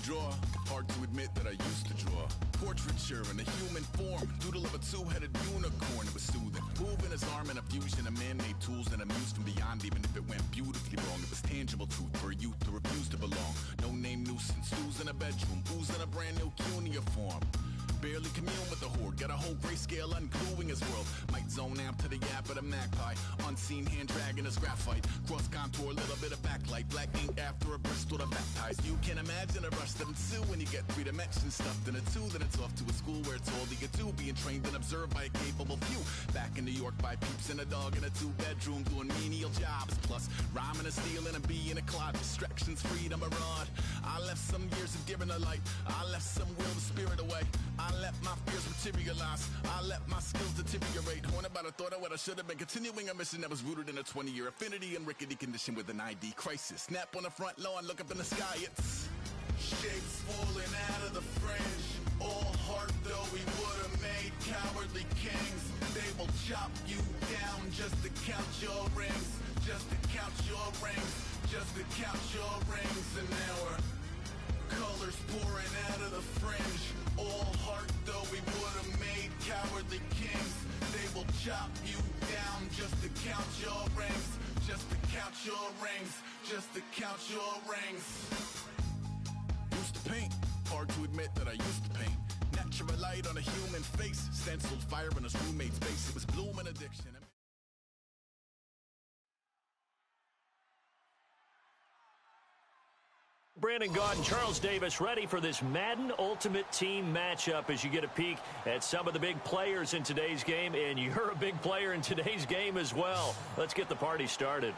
Draw, hard to admit that I used to draw. Portraiture in a human form, doodle of a two-headed unicorn. It was soothing, moving his arm in a fusion of man-made tools and amused from beyond. Even if it went beautifully wrong, it was tangible truth for a youth who refused to belong. No name nuisance, stews in a bedroom, booze in a brand new cuneiform. Barely commune with the horde, got a whole grayscale ungluing his world. Might zone out to the yap of the magpie, unseen hand dragging his graphite. Cross contour, little bit of backlight, black ink after a Bristol to baptize. You can imagine a rush that ensue when you get 3 dimensions stuffed in a 2. Then it's off to a school where it's all you get to, being trained and observed by a capable few. Back in New York by peeps and a dog in a 2-bedroom, doing menial jobs. Plus, rhyming and stealing and being a clod, distractions, freedom, a rod. I left some years of giving a light, I left some will, the spirit away. I let my fears materialize, I let my skills deteriorate. Horn about a thought of what I should have been, continuing a mission that was rooted in a 20-year affinity and rickety condition with an ID crisis. Snap on the front lawn, look up in the sky, it's shapes falling out of the fringe. All heart though we would have made cowardly kings. They will chop you down just to count your rings, just to count your rings, just to count your rings. And now we're colors pouring out of the fringe. All heart though we would have made cowardly kings. They will chop you down just to count your rings, just to count your rings, just to count your rings. Used to paint, hard to admit that I used to paint. Natural light on a human face, stenciled fire in his roommate's face. It was blooming addiction. Brandon Gaud and Charles Davis ready for this Madden Ultimate Team matchup as you get a peek at some of the big players in today's game, and you're a big player in today's game as well. Let's get the party started.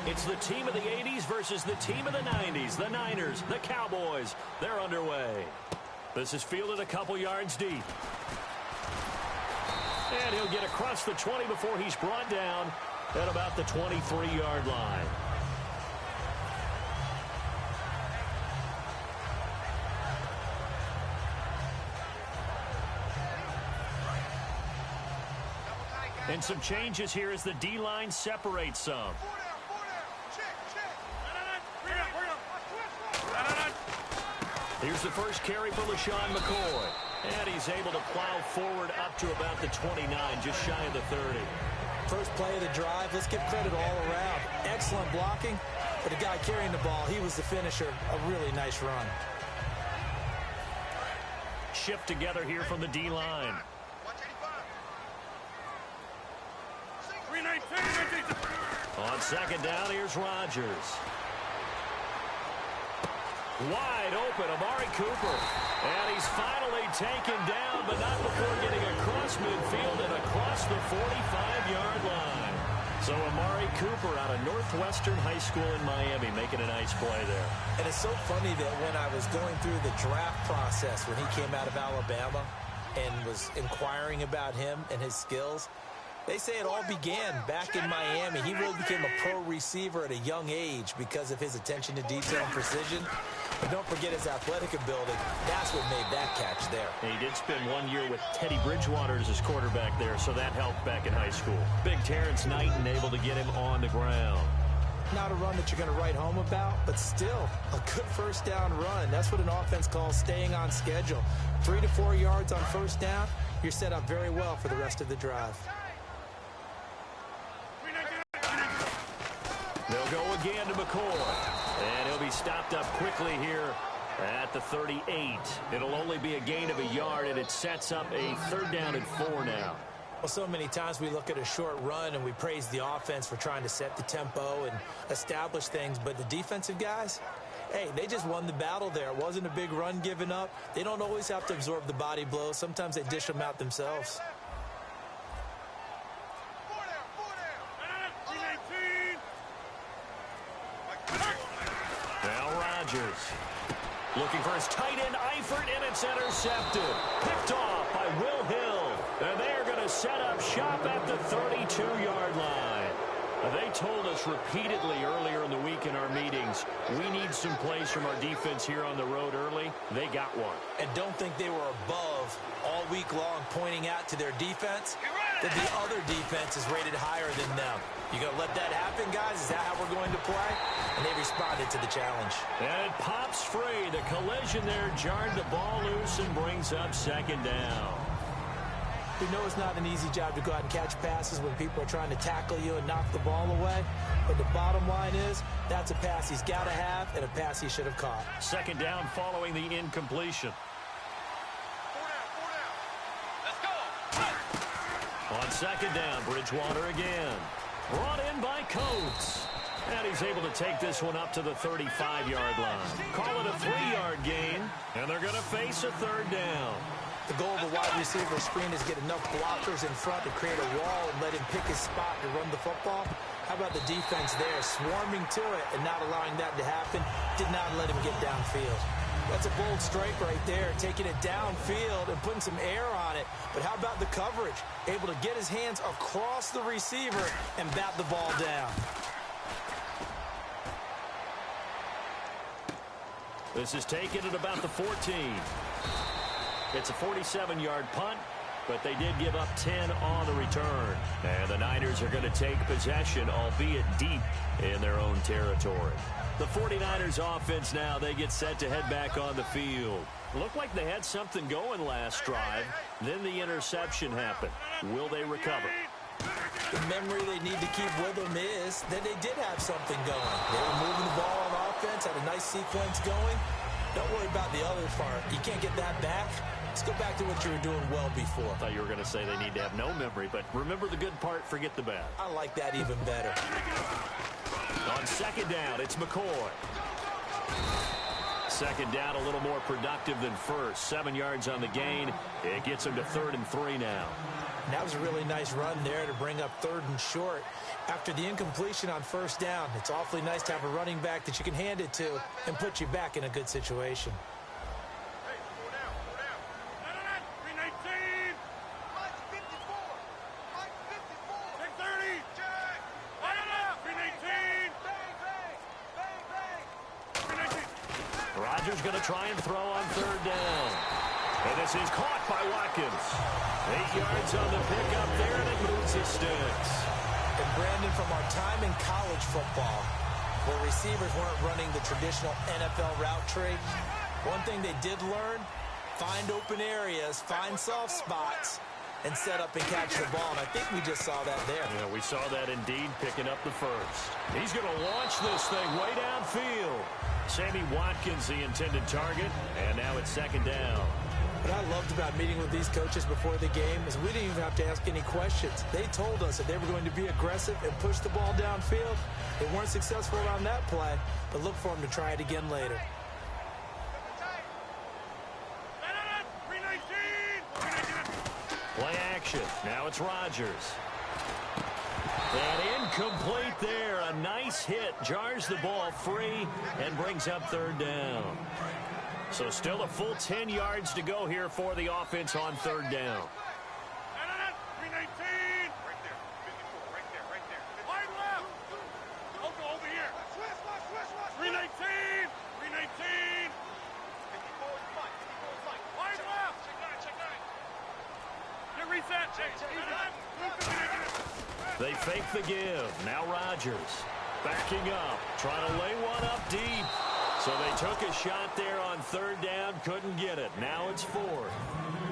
It's the team of the 80s versus the team of the 90s. The Niners, the Cowboys, they're underway. This is fielded a couple yards deep. And he'll get across the 20 before he's brought down at about the 23-yard line. And some changes here as the D-line separates some. Here's the first carry for LaShawn McCoy. And he's able to plow forward up to about the 29, just shy of the 30. First play of the drive, let's give credit all around. Excellent blocking, but the guy carrying the ball, he was the finisher. A really nice run. Shift together here from the D-line. On second down, here's Rodgers. Wide open, Amari Cooper. And he's finally taken down, but not before getting across midfield and across the 45-yard line. So Amari Cooper out of Northwestern High School in Miami making a nice play there. And it's so funny that when I was going through the draft process when he came out of Alabama and was inquiring about him and his skills, They say it all began back in Miami. He really became a pro receiver at a young age because of his attention to detail and precision. But don't forget his athletic ability. That's what made that catch there. And he did spend 1 year with Teddy Bridgewater as his quarterback there, so that helped back in high school. Big Terrence Knighton able to get him on the ground. Not a run that you're going to write home about, but still a good first down run. That's what an offense calls staying on schedule. 3 to 4 yards on first down, you're set up very well for the rest of the drive. They'll go again to McCoy, and he'll be stopped up quickly here at the 38. It'll only be a gain of a yard, and it sets up a 3rd down and 4 now. Well, so many times we look at a short run and we praise the offense for trying to set the tempo and establish things, but the defensive guys, hey, they just won the battle there. It wasn't a big run given up. They don't always have to absorb the body blows. Sometimes they dish them out themselves. Now Rodgers looking for his tight end Eifert, and it's intercepted. Picked off by Will Hill. And they're going to set up shop at the 32-yard line. They told us repeatedly earlier in the week in our meetings, we need some plays from our defense here on the road early. They got one. And don't think they were above all week long pointing out to their defense that the other defense is rated higher than them. You going to let that happen, guys? Is that how we're going to play? And they responded to the challenge. And it pops free. The collision there jarred the ball loose and brings up 2nd down. We know it's not an easy job to go out and catch passes when people are trying to tackle you and knock the ball away. But the bottom line is, that's a pass he's got to have and a pass he should have caught. 2nd down following the incompletion. 4 down. Let's go. On 2nd down, Bridgewater again. Brought in by Coates. And he's able to take this one up to the 35-yard line. Call it a 3-yard gain, and they're going to face a 3rd down. The goal of a wide receiver screen is get enough blockers in front to create a wall and let him pick his spot to run the football. How about the defense there, swarming to it and not allowing that to happen? Did not let him get downfield. That's a bold strike right there, taking it downfield and putting some air on it. But how about the coverage? Able to get his hands across the receiver and bat the ball down. This is taken at about the 14. It's a 47-yard punt, but they did give up 10 on the return. And the Niners are going to take possession, albeit deep in their own territory. The 49ers offense now, they get set to head back on the field. Looked like they had something going last drive. Then the interception happened. Will they recover? The memory they need to keep with them is that they did have something going. They were moving the ball on offense, had a nice sequence going. Don't worry about the other part. You can't get that back. Let's go back to what you were doing well before. I thought you were going to say they need to have no memory, but remember the good part, forget the bad. I like that even better. On 2nd down, it's McCoy. 2nd down, a little more productive than first. 7 yards on the gain. It gets him to 3rd and 3 now. And that was a really nice run there to bring up 3rd and short. After the incompletion on 1st down, it's awfully nice to have a running back that you can hand it to and put you back in a good situation. Rodgers going to try and throw on 3rd down. And this is caught by Watkins. 8 yards on the pickup there, and it moves his sticks. And Brandon, from our time in college football, where receivers weren't running the traditional NFL route tree, one thing they did learn, find open areas, find soft spots, and set up and catch the ball. And I think we just saw that there. Yeah, we saw that indeed, picking up the first. He's going to launch this thing way downfield. Sammy Watkins, the intended target, and now it's 2nd down. What I loved about meeting with these coaches before the game is we didn't even have to ask any questions. They told us that they were going to be aggressive and push the ball downfield. They weren't successful on that play, but look for them to try it again later. Play action. Now it's Rodgers. And incomplete there. A nice hit. Jars the ball free and brings up 3rd down. So still a full 10 yards to go here for the offense on 3rd down. They fake the give. Now Rodgers backing up, trying to lay one up deep. So they took a shot there on third down, couldn't get it. Now it's fourth.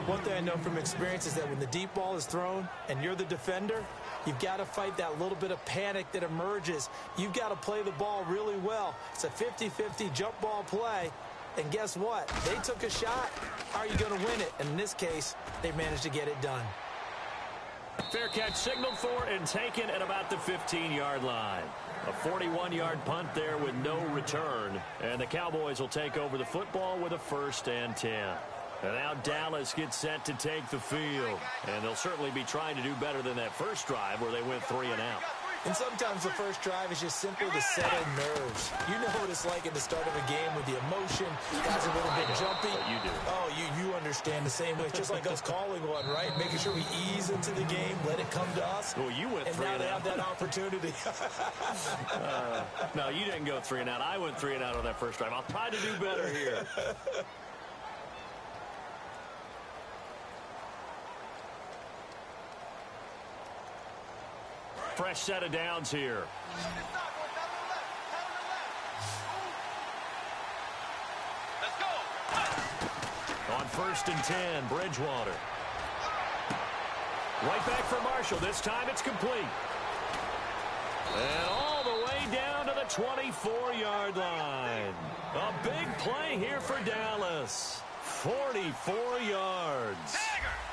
One thing I know from experience is that when the deep ball is thrown and you're the defender, you've got to fight that little bit of panic that emerges. You've got to play the ball really well. It's a 50-50 jump ball play. And guess what? They took a shot. How are you going to win it? And in this case, they managed to get it done. Fair catch signaled for and taken at about the 15-yard line. A 41-yard punt there with no return. And the Cowboys will take over the football with a 1st and 10. And now Dallas gets set to take the field. And they'll certainly be trying to do better than that first drive where they went 3 and out. And sometimes the first drive is just simply to settle nerves. You know what it's like at the start of a game with the emotion. Guys are a little bit jumpy. You do. Oh, you understand the same way. It's just like us calling one, right? Making sure we ease into the game, let it come to us. Well, you went 3 and out. And now they have that opportunity. No, you didn't go 3 and out. I went 3 and out on that first drive. I'll try to do better here. Fresh set of downs here. Let's go. On 1st and 10, Bridgewater. Right back for Marshall. This time it's complete. And all the way down to the 24-yard line. A big play here for Dallas. 44 yards.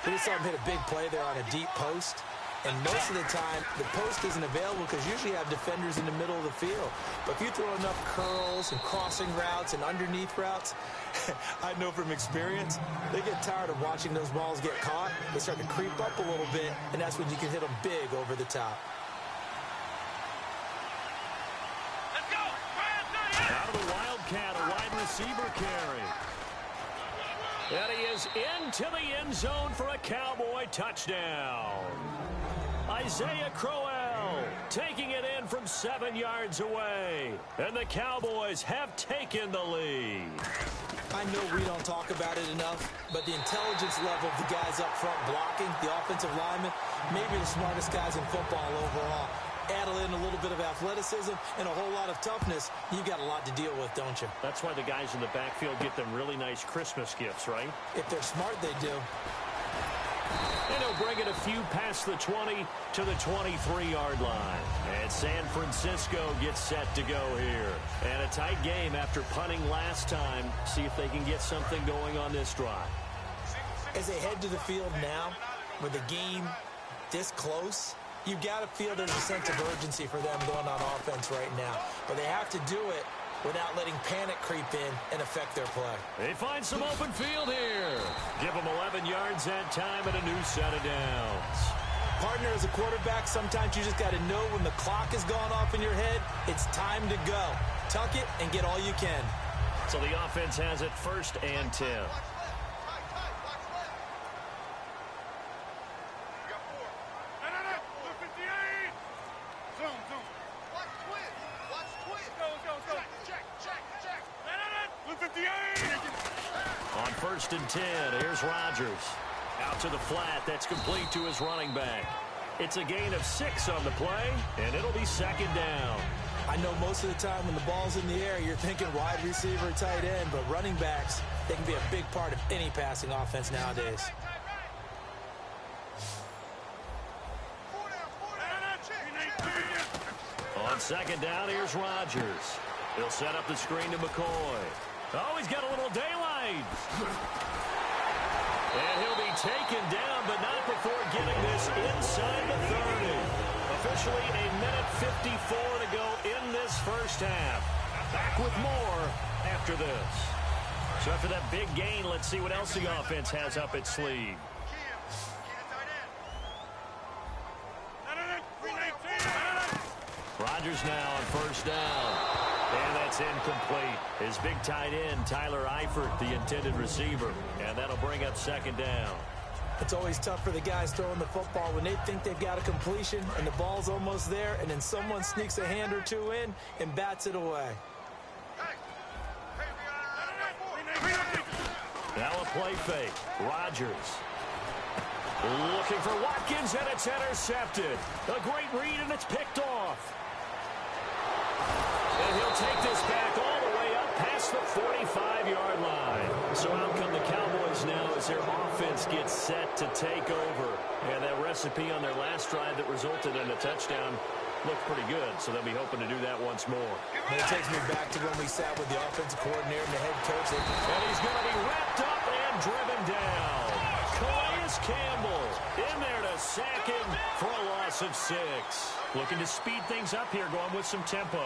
We just saw him hit a big play there on a deep post. And most of the time, the post isn't available because usually you have defenders in the middle of the field. But if you throw enough curls and crossing routes and underneath routes, I know from experience, they get tired of watching those balls get caught. They start to creep up a little bit, and that's when you can hit them big over the top. Let's go. Out of the Wildcat, a wide receiver carry. And he is into the end zone for a Cowboy touchdown. Isaiah Crowell taking it in from 7 yards away. And the Cowboys have taken the lead. I know we don't talk about it enough, but the intelligence level of the guys up front blocking, the offensive linemen, maybe the smartest guys in football overall. Add in a little bit of athleticism and a whole lot of toughness, you've got a lot to deal with, don't you? That's why the guys in the backfield get them really nice Christmas gifts, right? If they're smart, they do. And he'll bring it a few past the 20 to the 23-yard line. And San Francisco gets set to go here. And a tight game after punting last time. See if they can get something going on this drive. As they head to the field now, with the game this close, you've got to feel there's a sense of urgency for them going on offense right now. But they have to do it without letting panic creep in and affect their play. They find some open field here. Give them 11 yards that time and a new set of downs. Partner, as a quarterback, sometimes you just got to know when the clock has gone off in your head, it's time to go. Tuck it and get all you can. So the offense has it 1st and 10. On 1st and 10, here's Rodgers. Out to the flat, that's complete to his running back. It's a gain of 6 on the play, and it'll be 2nd down. I know most of the time when the ball's in the air, you're thinking wide receiver, tight end, but running backs, they can be a big part of any passing offense nowadays. On 2nd down, here's Rodgers. He'll set up the screen to McCoy. Oh, he's got a little daylight. And he'll be taken down, but not before getting this inside the 30. Officially a minute 54 to go in this first half. Back with more after this. So after that big gain, let's see what else the offense has up its sleeve. Rodgers now on 1st down. And that's incomplete. His big tight end, Tyler Eifert, the intended receiver. And that'll bring up 2nd down. It's always tough for the guys throwing the football when they think they've got a completion and the ball's almost there, and then someone sneaks a hand or two in and bats it away. Now a play fake. Rodgers. Looking for Watkins, and it's intercepted. A great read, and it's picked off. And he'll take this back all the way up past the 45-yard line. So out come the Cowboys now as their offense gets set to take over. And that recipe on their last drive that resulted in a touchdown looked pretty good, so they'll be hoping to do that once more. And it takes me back to when we sat with the offensive coordinator and the head coach. And he's going to be wrapped up and driven down. Calais Campbell in there to sack him for a loss of 6. Looking to speed things up here, going with some tempo.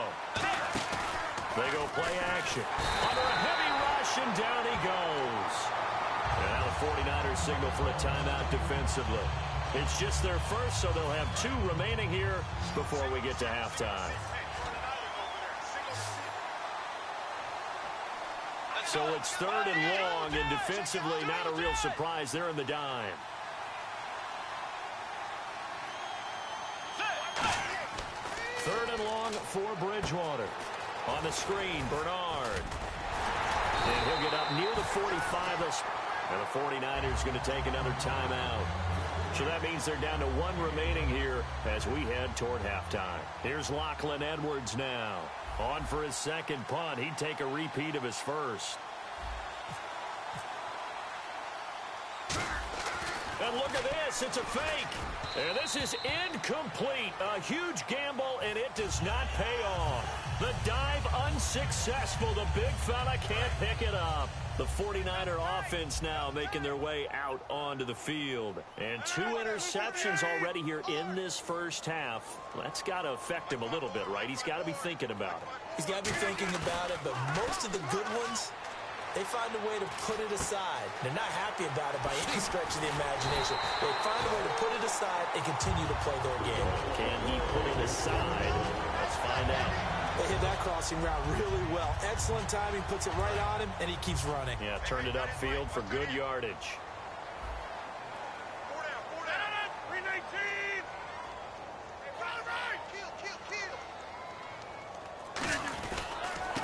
They go play action. Under a heavy rush, and down he goes. And now the 49ers signal for a timeout defensively. It's just their first, so they'll have 2 remaining here before we get to halftime. So it's 3rd and long, and defensively not a real surprise. They're in the dime. Third and long for Bridgewater. On the screen, Bernard. And he'll get up near the 45. And the 49ers going to take another timeout. So that means they're down to 1 remaining here as we head toward halftime. Here's Lachlan Edwards now. On for his second punt. He'd take a repeat of his first. And look at this. It's a fake. And this is incomplete. A huge gamble, and it does not pay off. The dive unsuccessful. The big fella can't pick it up. The 49er offense now making their way out onto the field. And 2 interceptions already here in this first half. That's got to affect him a little bit, right? He's got to be thinking about it. He's got to be thinking about it, but most of the good ones, they find a way to put it aside. They're not happy about it by any stretch of the imagination. They find a way to put it aside and continue to play their game. Can he put it aside? Let's find out. They hit that crossing route really well. Excellent timing, puts it right on him, and he keeps running. Yeah, turned it upfield for good yardage.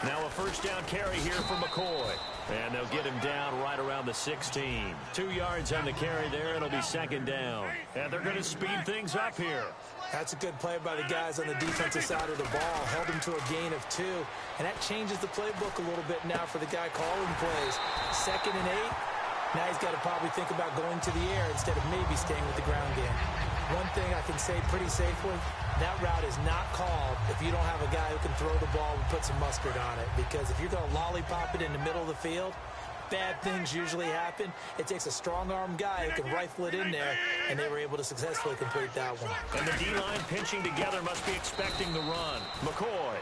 Now a first down carry here for McCoy. And they'll get him down right around the 16. 2 yards on the carry there. It'll be second down. And they're going to speed things up here. That's a good play by the guys on the defensive side of the ball. Held him to a gain of 2. And that changes the playbook a little bit now for the guy calling plays. 2nd and 8. Now he's got to probably think about going to the air instead of maybe staying with the ground game. One thing I can say pretty safely, that route is not called if you don't have a guy who can throw the ball and put some mustard on it. Because if you're going to lollipop it in the middle of the field, bad things usually happen. It takes a strong-arm guy who can rifle it in there, and they were able to successfully complete that one. And the D-line pinching together must be expecting the run. McCoy.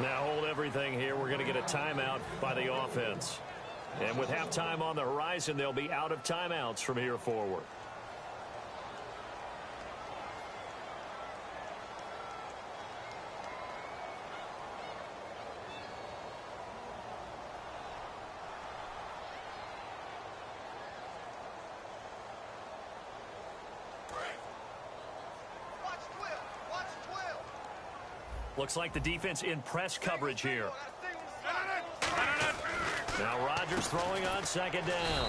Now hold everything here. We're going to get a timeout by the offense. And with halftime on the horizon, they'll be out of timeouts from here forward. Looks like the defense in press coverage here. Now Rodgers throwing on second down.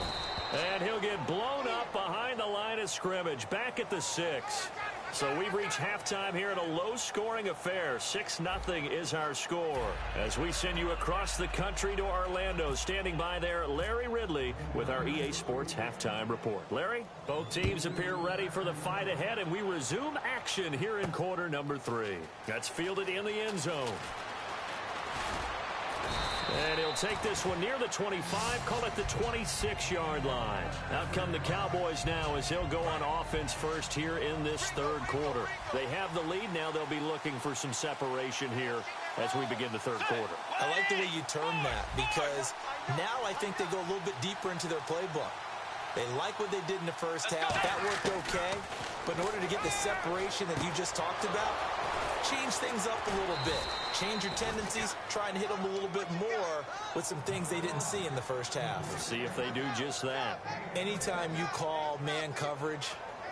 And he'll get blown up behind the line of scrimmage. Back at the 6. So we've reached halftime here at a low-scoring affair. 6-0 is our score. As we send you across the country to Orlando. Standing by there, Larry Ridley with our EA Sports Halftime Report. Larry, both teams appear ready for the fight ahead, and we resume action here in quarter number 3. That's fielded in the end zone. And he'll take this one near the 25, call it the 26-yard line. Out come the Cowboys now as he'll go on offense first here in this third quarter. They have the lead now. They'll be looking for some separation here as we begin the third quarter. I like the way you term that because now I think they go a little bit deeper into their playbook. They like what they did in the first half. That worked okay. But in order to get the separation that you just talked about, change things up a little bit. Change your tendencies. Try and hit them a little bit more with some things they didn't see in the first half. We'll see if they do just that. Anytime you call man coverage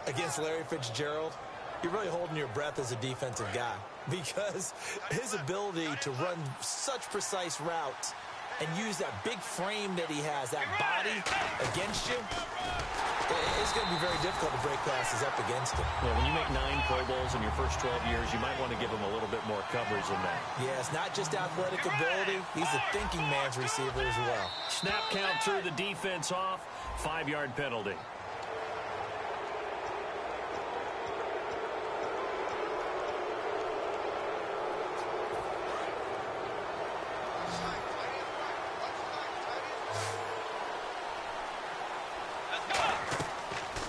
against Larry Fitzgerald, you're really holding your breath as a defensive guy because his ability to run such precise routes and use that big frame that he has, that body against you, It's going to be very difficult to break passes up against him. Yeah, when you make 9 Pro Bowls in your first 12 years, you might want to give him a little bit more coverage than that. Yeah, it's not just athletic ability. He's a thinking man's receiver as well. Snap count through the defense off. 5-yard penalty.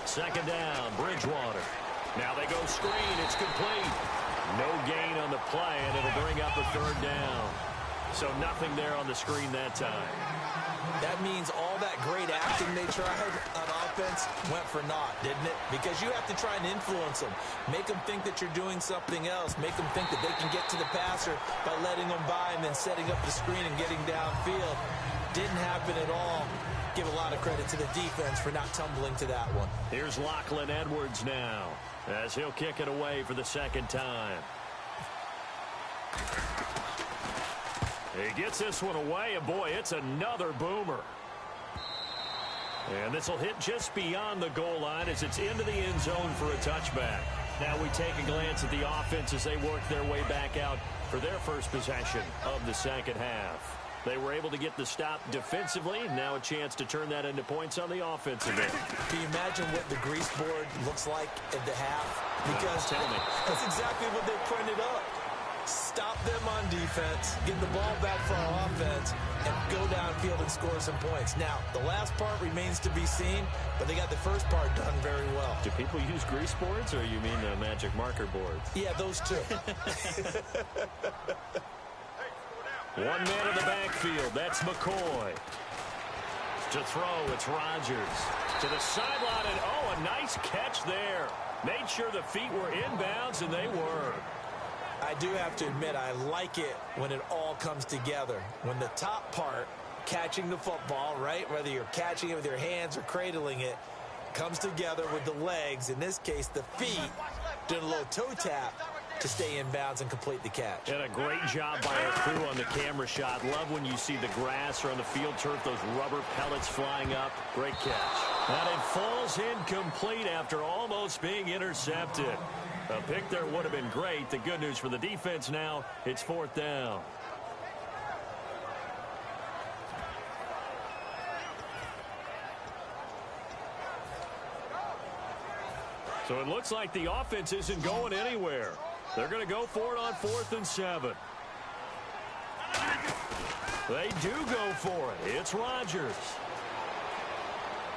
Second down, Bridgewater. Now they go screen. It's complete. No gain on the play, and it'll bring up a 3rd down. So nothing there on the screen that time. That means all that great acting they tried on offense went for naught, didn't it? Because you have to try and influence them. Make them think that you're doing something else. Make them think that they can get to the passer by letting them by and then setting up the screen and getting downfield. Didn't happen at all. Give a lot of credit to the defense for not tumbling to that one. Here's Lachlan Edwards now as he'll kick it away for the 2nd time. He gets this one away, and boy, it's another boomer. And this will hit just beyond the goal line as it's into the end zone for a touchback. Now we take a glance at the offense as they work their way back out for their first possession of the 2nd half. They were able to get the stop defensively. Now a chance to turn that into points on the offensive end. Can you imagine what the grease board looks like at the half? Because tell me. That's exactly what they printed up. Stop them on defense, get the ball back for our offense, and go downfield and score some points. Now, the last part remains to be seen, but they got the first part done very well. Do people use grease boards, or you mean the magic marker boards? Yeah, those two. One man in the backfield. That's McCoy. To throw, it's Rodgers. To the sideline, and oh, a nice catch there. Made sure the feet were inbounds, and they were. I do have to admit, I like it when it all comes together. When the top part, catching the football, right, whether you're catching it with your hands or cradling it, comes together with the legs, in this case the feet, doing a little toe tap to stay in bounds and complete the catch. And a great job by our crew on the camera shot. Love when you see the grass or on the field turf, those rubber pellets flying up. Great catch. And it falls incomplete after almost being intercepted. A pick there would have been great. The good news for the defense now, it's 4th down. So it looks like the offense isn't going anywhere. They're going to go for it on 4th and 7. They do go for it. It's Rodgers.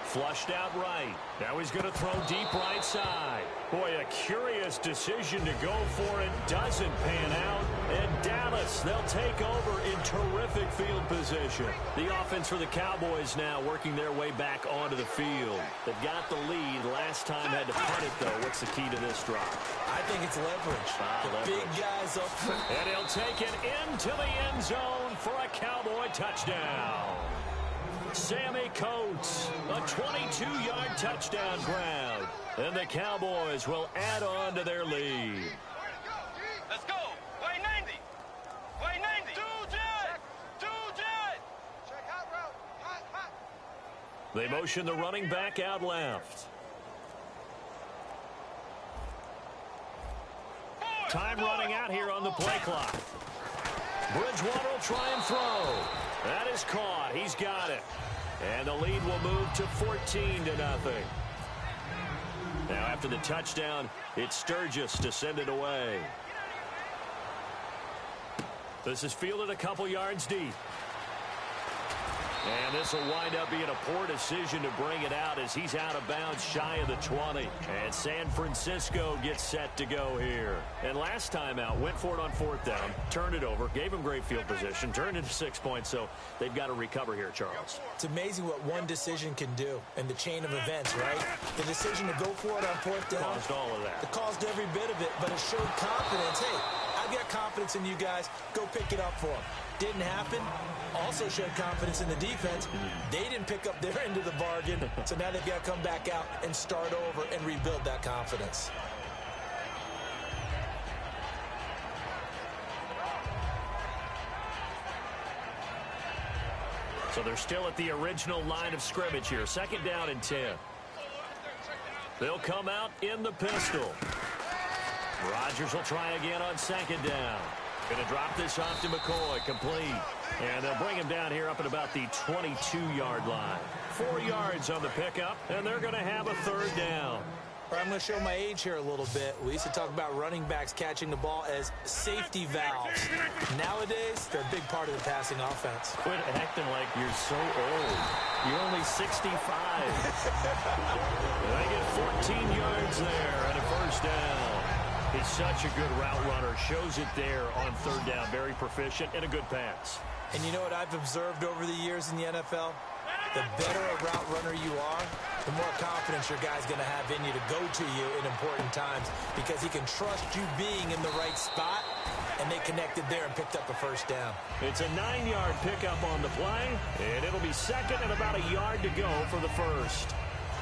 Flushed out right. Now he's going to throw deep right side. Boy, a curious decision to go for it. Doesn't pan out. And Dallas, they'll take over in terrific field position. The offense for the Cowboys now working their way back onto the field. They've got the lead. Last time had to punt it, though. What's the key to this drive? I think it's leverage. Leverage. Big guys up front. And he'll take it into the end zone for a Cowboy touchdown. Sammy Coates, a 22-yard touchdown grab. And the Cowboys will add on to their lead. Let's go. Way 90. Way 90. Two jet. Check hot route. Hot. They motion the running back out left. Time running out here on the play clock. Bridgewater will try and throw. That is caught. He's got it. And the lead will move to 14-0. Now after the touchdown, it's Sturgis to send it away. This is fielded a couple yards deep. And this will wind up being a poor decision to bring it out as he's out of bounds shy of the 20. And San Francisco gets set to go here. And last time out, went for it on 4th down, turned it over, gave him great field position, turned into 6 points, so they've got to recover here, Charles. It's amazing what one decision can do in the chain of events, right? The decision to go for it on 4th down. Caused all of that. It caused every bit of it, but it showed confidence. Hey, I've got confidence in you guys. Go pick it up for them. Didn't happen. Also showed confidence in the defense. They didn't pick up their end of the bargain, so now they've got to come back out and start over and rebuild that confidence. So they're still at the original line of scrimmage here. 2nd down and 10. They'll come out in the pistol. Rodgers will try again on second down. Going to drop this off to McCoy, complete. And they'll bring him down here up at about the 22-yard line. 4 yards on the pickup, and they're going to have a third down. I'm going to show my age here a little bit. We used to talk about running backs catching the ball as safety valves. Nowadays, they're a big part of the passing offense. Quit acting like you're so old. You're only 65. They get 14 yards there and a first down. He's such a good route runner. Shows it there on third down. Very proficient and a good pass. And you know what I've observed over the years in the NFL? The better a route runner you are, the more confidence your guy's going to have in you to go to you in important times because he can trust you being in the right spot, and they connected there and picked up a first down. It's a 9-yard pickup on the play, and it'll be second and about a yard to go for the first.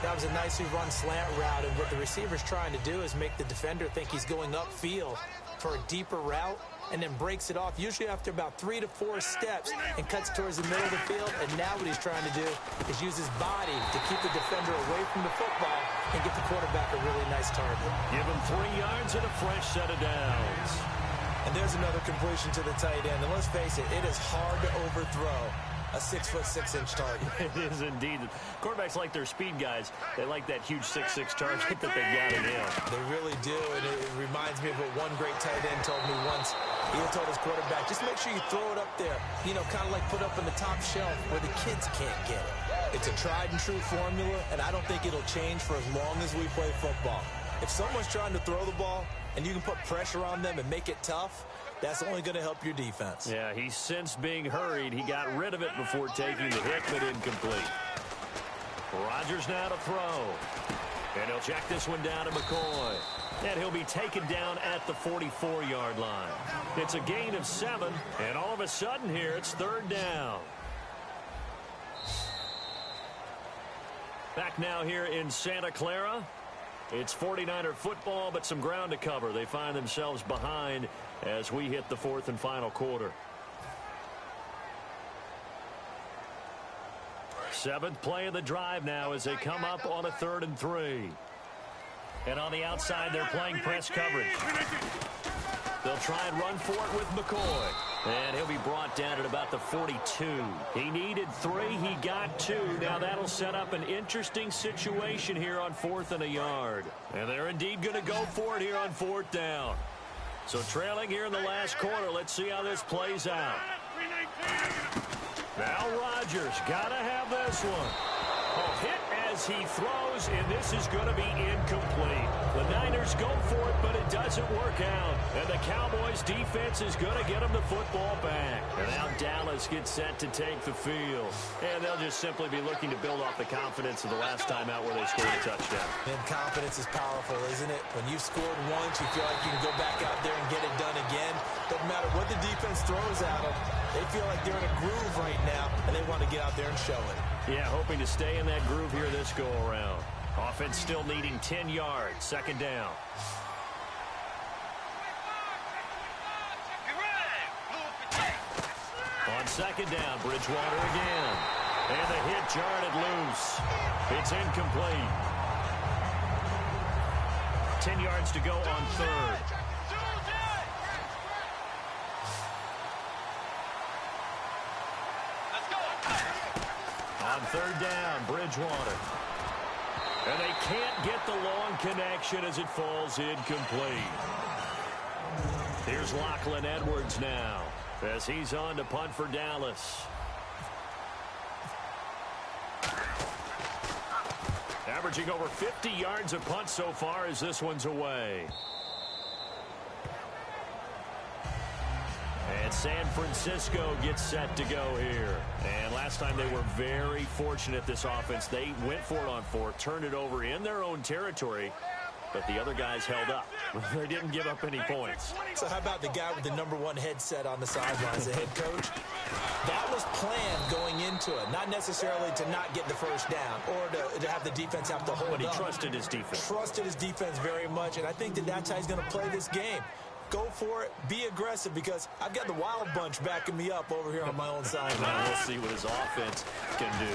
That was a nicely run slant route, and what the receiver's trying to do is make the defender think he's going upfield for a deeper route, and then breaks it off, usually after about 3 to 4 steps, and cuts towards the middle of the field. And now what he's trying to do is use his body to keep the defender away from the football and get the quarterback a really nice target. Give him 3 yards and a fresh set of downs. And there's another completion to the tight end. And let's face it, it is hard to overthrow a 6'6" target. It is indeed. Quarterbacks like their speed guys. They like that huge 6'6" target that they got in him. They really do, and it reminds me of what one great tight end told me once. He told his quarterback, just make sure you throw it up there, you know, kind of like put up on the top shelf where the kids can't get it. It's a tried and true formula, and I don't think it'll change for as long as we play football. If someone's trying to throw the ball and you can put pressure on them and make it tough, that's only going to help your defense. Yeah, he sensed being hurried. He got rid of it before taking the hit, but incomplete. Rodgers now to throw. And he'll check this one down to McCoy. And he'll be taken down at the 44-yard line. It's a gain of 7, and all of a sudden here, it's third down. Back now here in Santa Clara. It's 49er football, but some ground to cover. They find themselves behind as we hit the 4th and final quarter. 7th play of the drive now as they come up on a 3rd and 3. And on the outside, they're playing press coverage. They'll try and run for it with McCoy. And he'll be brought down at about the 42. He needed 3. He got 2. Now that'll set up an interesting situation here on 4th and a yard. And they're indeed going to go for it here on 4th down. So trailing here in the last quarter. Let's see how this plays out. Now Rodgers got to have this one. Oh, hit as he throws, and this is going to be incomplete. The Niners go for it, but it doesn't work out. And the Cowboys defense is going to get them the football back. And now Dallas gets set to take the field. And they'll just simply be looking to build off the confidence of the last time out where they scored a touchdown. And confidence is powerful, isn't it? When you've scored once, you feel like you can go back out there and get it done again. Doesn't matter what the defense throws at them. They feel like they're in a groove right now, and they want to get out there and show it. Yeah, hoping to stay in that groove here this go-around. Offense still needing 10 yards. Second down. On second down, Bridgewater again. And the hit jarred it loose. It's incomplete. 10 yards to go on 3rd. On 3rd down, Bridgewater. And they can't get the long connection as it falls incomplete. Here's Lachlan Edwards now as he's on to punt for Dallas. Averaging over 50 yards a punt so far as this one's away. And San Francisco gets set to go here. And last time they were very fortunate, this offense. They went for it on 4, turned it over in their own territory, but the other guys held up. They didn't give up any points. So how about the guy with the #1 headset on the sidelines, the head coach? That was planned going into it, not necessarily to not get the first down or to have the defense have to hold up. But he trusted his defense. Trusted his defense very much, and I think that's how he's going to play this game. Go for it. Be aggressive, because I've got the Wild Bunch backing me up over here on my own side. Now we'll see what his offense can do.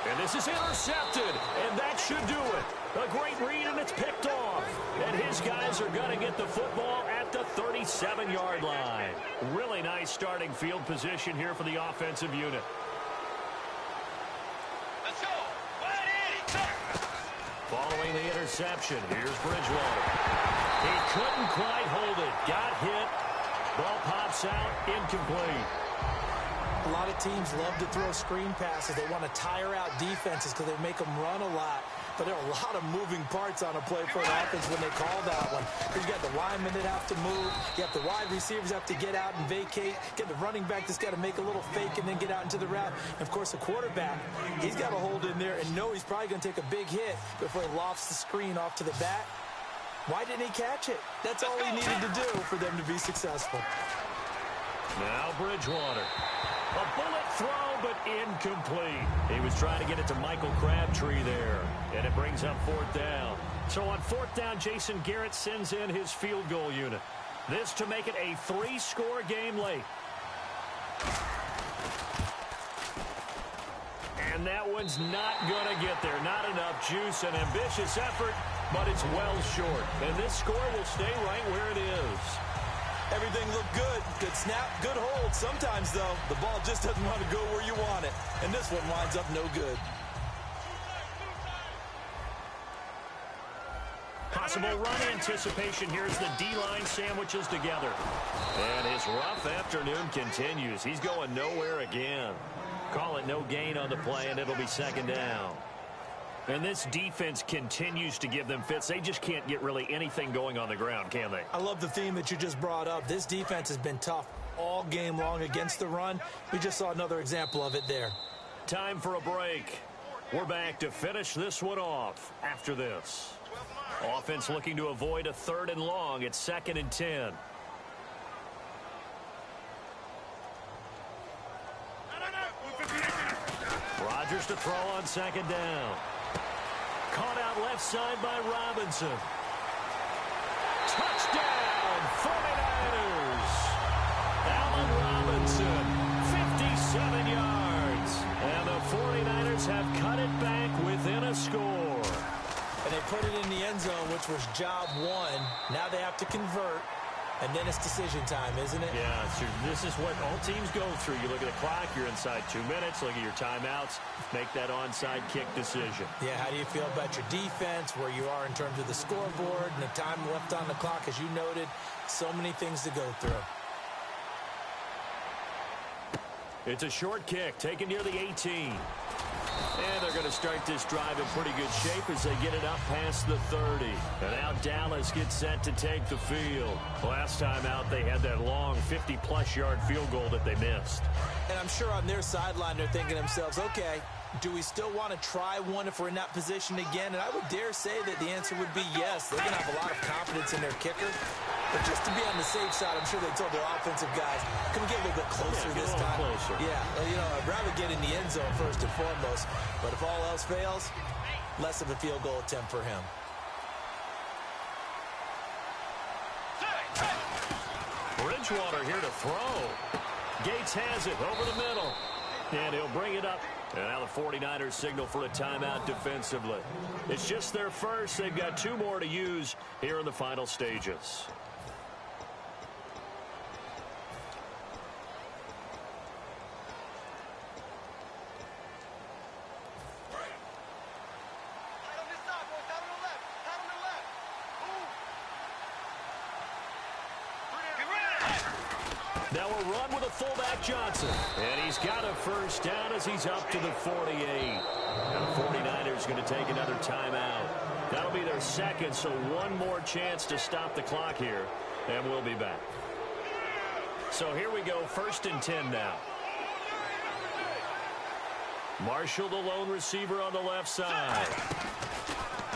And this is intercepted, and that should do it. A great read, and it's picked off. And his guys are going to get the football at the 37-yard line. Really nice starting field position here for the offensive unit. Let's go. 180. Following the interception, here's Bridgewater. He couldn't quite hold it. Got hit. Ball pops out, incomplete. A lot of teams love to throw screen passes. They want to tire out defenses because they make them run a lot. But there are a lot of moving parts on a play for an offense when they call that one. You got the linemen that have to move. You have the wide receivers have to get out and vacate. Get the running back that's got to make a little fake and then get out into the route. And, of course, the quarterback, he's got to hold in there and know he's probably going to take a big hit before he lofts the screen off to the back. Why didn't he catch it? That's all he needed to do for them to be successful. Now Bridgewater. A bullet throw, but incomplete. He was trying to get it to Michael Crabtree there, and it brings up 4th down. So on 4th down, Jason Garrett sends in his field goal unit. This to make it a 3-score game late. And that one's not going to get there. Not enough juice. An ambitious effort, but it's well short. And this score will stay right where it is. Everything looked good. Good snap, good hold. Sometimes, though, the ball just doesn't want to go where you want it. And this one winds up no good. Possible run anticipation here as the D-line sandwiches together. And his rough afternoon continues. He's going nowhere again. Call it no gain on the play, and it'll be 2nd down. And this defense continues to give them fits. They just can't get really anything going on the ground, can they? I love the theme that you just brought up. This defense has been tough all game long against the run. We just saw another example of it there. Time for a break. We're back to finish this one off after this. Offense looking to avoid a 3rd and long. It's 2nd and 10. Rodgers to throw on 2nd down. Caught out left side by Robinson. Touchdown, 49ers. Allen Robinson, 57 yards. And the 49ers have cut it back within a score. And they put it in the end zone, which was job 1. Now they have to convert. And then it's decision time, isn't it? Yeah, this is what all teams go through. You look at the clock, you're inside 2 minutes, look at your timeouts, make that onside kick decision. Yeah, how do you feel about your defense, where you are in terms of the scoreboard, and the time left on the clock, as you noted, so many things to go through. It's a short kick, taken near the 18. And they're going to start this drive in pretty good shape as they get it up past the 30. And now Dallas gets set to take the field. Last time out, they had that long 50-plus yard field goal that they missed. And I'm sure on their sideline, they're thinking to themselves, okay, do we still want to try one if we're in that position again? And I would dare say that the answer would be yes. They're going to have a lot of confidence in their kicker. But just to be on the safe side, I'm sure they told their offensive guys, can we get a little bit closer this time? Closer. Yeah, well, you know, I'd rather get in the end zone first and foremost. But if all else fails, less of a field goal attempt for him. Bridgewater here to throw. Gates has it over the middle. And he'll bring it up. And now the 49ers signal for a timeout defensively. It's just their first. They've got 2 more to use here in the final stages. Now a run with a fullback Johnson. And he's got a first down as he's up to the 48. Now the 49ers going to take another timeout. That'll be their second, so one more chance to stop the clock here. And we'll be back. So here we go, 1st and 10 now. Marshall, the lone receiver on the left side.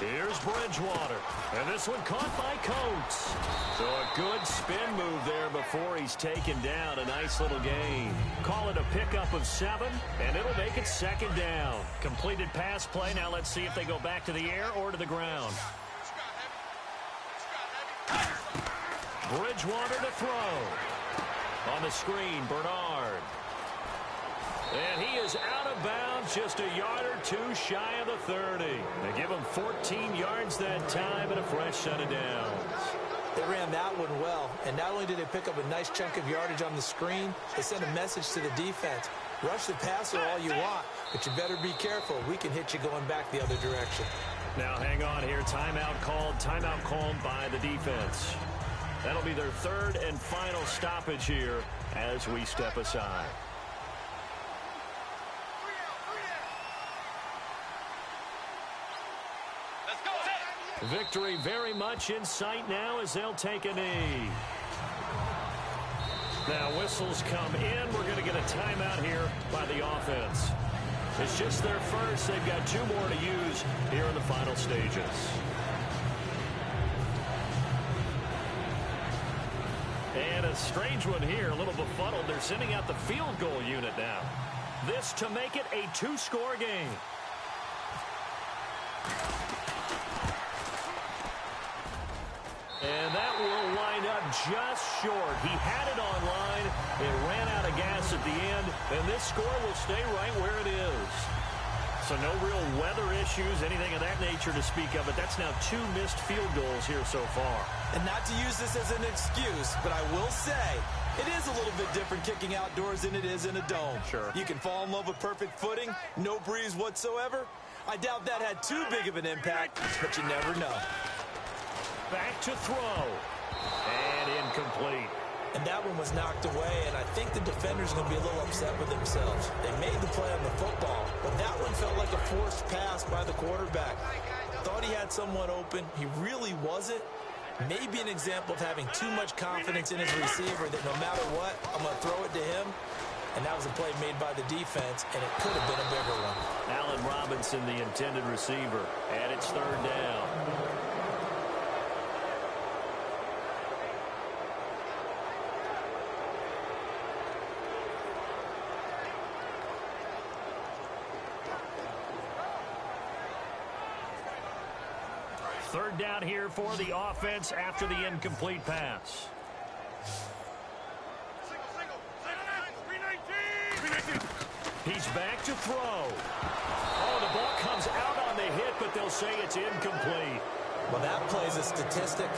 Here's Bridgewater. And this one caught by Coates. So a good spin move there before he's taken down. A nice little gain. Call it a pickup of 7, and it'll make it 2nd down. Completed pass play. Now let's see if they go back to the air or to the ground. Bridgewater to throw. On the screen, Bernard. And he is out of bounds, just a yard or two shy of the 30. They give him 14 yards that time and a fresh set of downs. They ran that one well, and not only did they pick up a nice chunk of yardage on the screen, they sent a message to the defense. Rush the passer all you want, but you better be careful. We can hit you going back the other direction. Now hang on here. Timeout called by the defense. That'll be their third and final stoppage here as we step aside. Victory very much in sight now as they'll take a knee. Now whistles come in. We're going to get a timeout here by the offense. It's just their first. They've got two more to use here in the final stages. And a strange one here, a little befuddled. They're sending out the field goal unit now. This to make it a two-score game. And that will line up just short. He had it on line. It ran out of gas at the end, and this score will stay right where it is. So no real weather issues, anything of that nature to speak of, but that's now two missed field goals here so far. And not to use this as an excuse, but I will say it is a little bit different kicking outdoors than it is in a dome. Sure. You can fall in love with perfect footing, no breeze whatsoever. I doubt that had too big of an impact, but you never know. Back to throw. And incomplete. And that one was knocked away, and I think the defender's going to be a little upset with themselves. They made the play on the football, but that one felt like a forced pass by the quarterback. Thought he had someone open. He really wasn't. Maybe an example of having too much confidence in his receiver that no matter what, I'm going to throw it to him. And that was a play made by the defense, and it could have been a bigger one. Allen Robinson, the intended receiver, and it's third down. Third down here for the offense after the incomplete pass. He's back to throw. Oh, the ball comes out on the hit, but they'll say it's incomplete. Well, that plays a statistic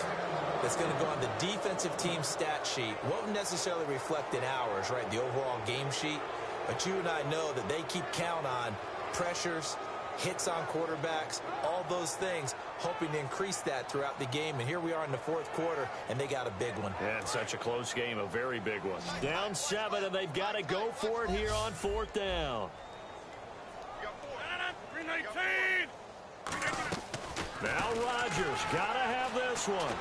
that's going to go on the defensive team stat sheet. Won't necessarily reflect in ours, right, the overall game sheet. But you and I know that they keep count on pressures, hits on quarterbacks, all those things, hoping to increase that throughout the game. And here we are in the fourth quarter, and they got a big one. Yeah, it's such a close game, a very big one. Down 7, and they've got to go for it here on fourth down. Now Rodgers got to have this one.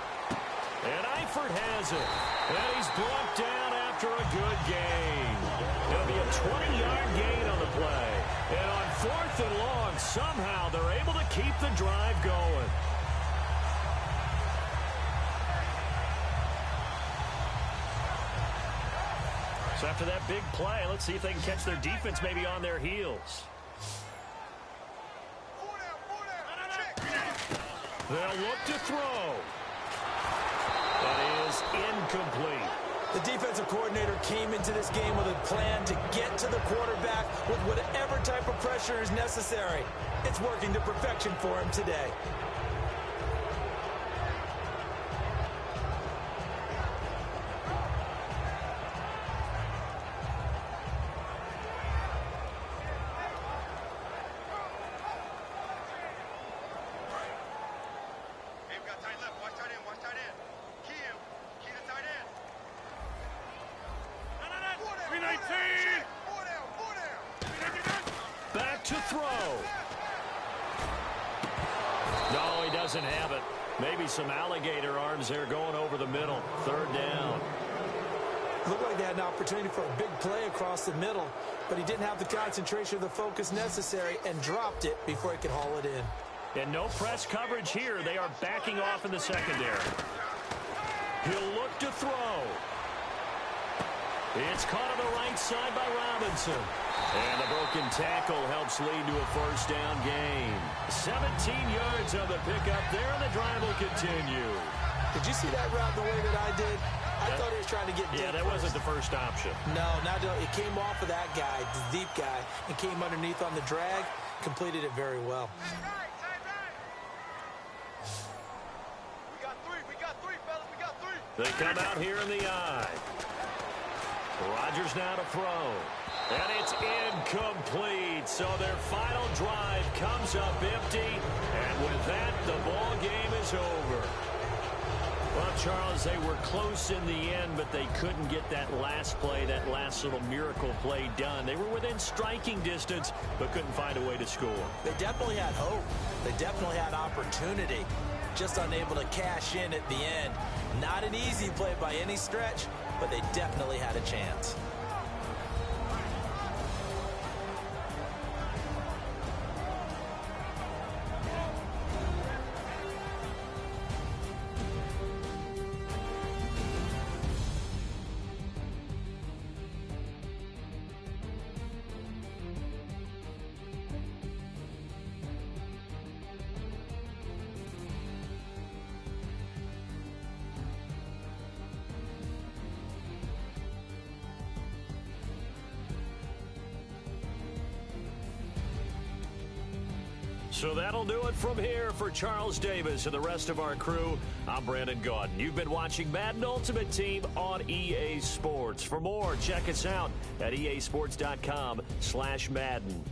And Eifert has it. And he's brought down after a good gain. It'll be a 20-yard gain on the play. And on fourth and long, somehow they're able to keep the drive going. So after that big play, let's see if they can catch their defense maybe on their heels. They'll look to throw. That is incomplete. The defensive coordinator came into this game with a plan to get to the quarterback with whatever type of pressure is necessary. It's working to perfection for him today. Back to throw. No, he doesn't have it. Maybe some alligator arms there going over the middle. Third down. Looked like they had an opportunity for a big play across the middle, but he didn't have the concentration or the focus necessary and dropped it before he could haul it in. And no press coverage here. They are backing off in the secondary. He'll look to throw. It's caught on the right side by Robinson. And the broken tackle helps lead to a first down gain. 17 yards on the pickup there, and the drive will continue. Did you see that route the way that I did? I I thought he was trying to get deep. Yeah, that wasn't the first option. No, it came off of that guy, the deep guy, and came underneath on the drag, completed it very well. We got three, fellas. We got three. They come out here in the eye. Rodgers now to throw. And it's incomplete. So their final drive comes up empty. And with that, the ball game is over. Well, Charles, they were close in the end, but they couldn't get that last play, that last little miracle play done. They were within striking distance, but couldn't find a way to score. They definitely had hope. They definitely had opportunity. Just unable to cash in at the end. Not an easy play by any stretch, but they definitely had a chance. So that'll do it from here for Charles Davis and the rest of our crew. I'm Brandon Gaudin. You've been watching Madden Ultimate Team on EA Sports. For more, check us out at easports.com/Madden.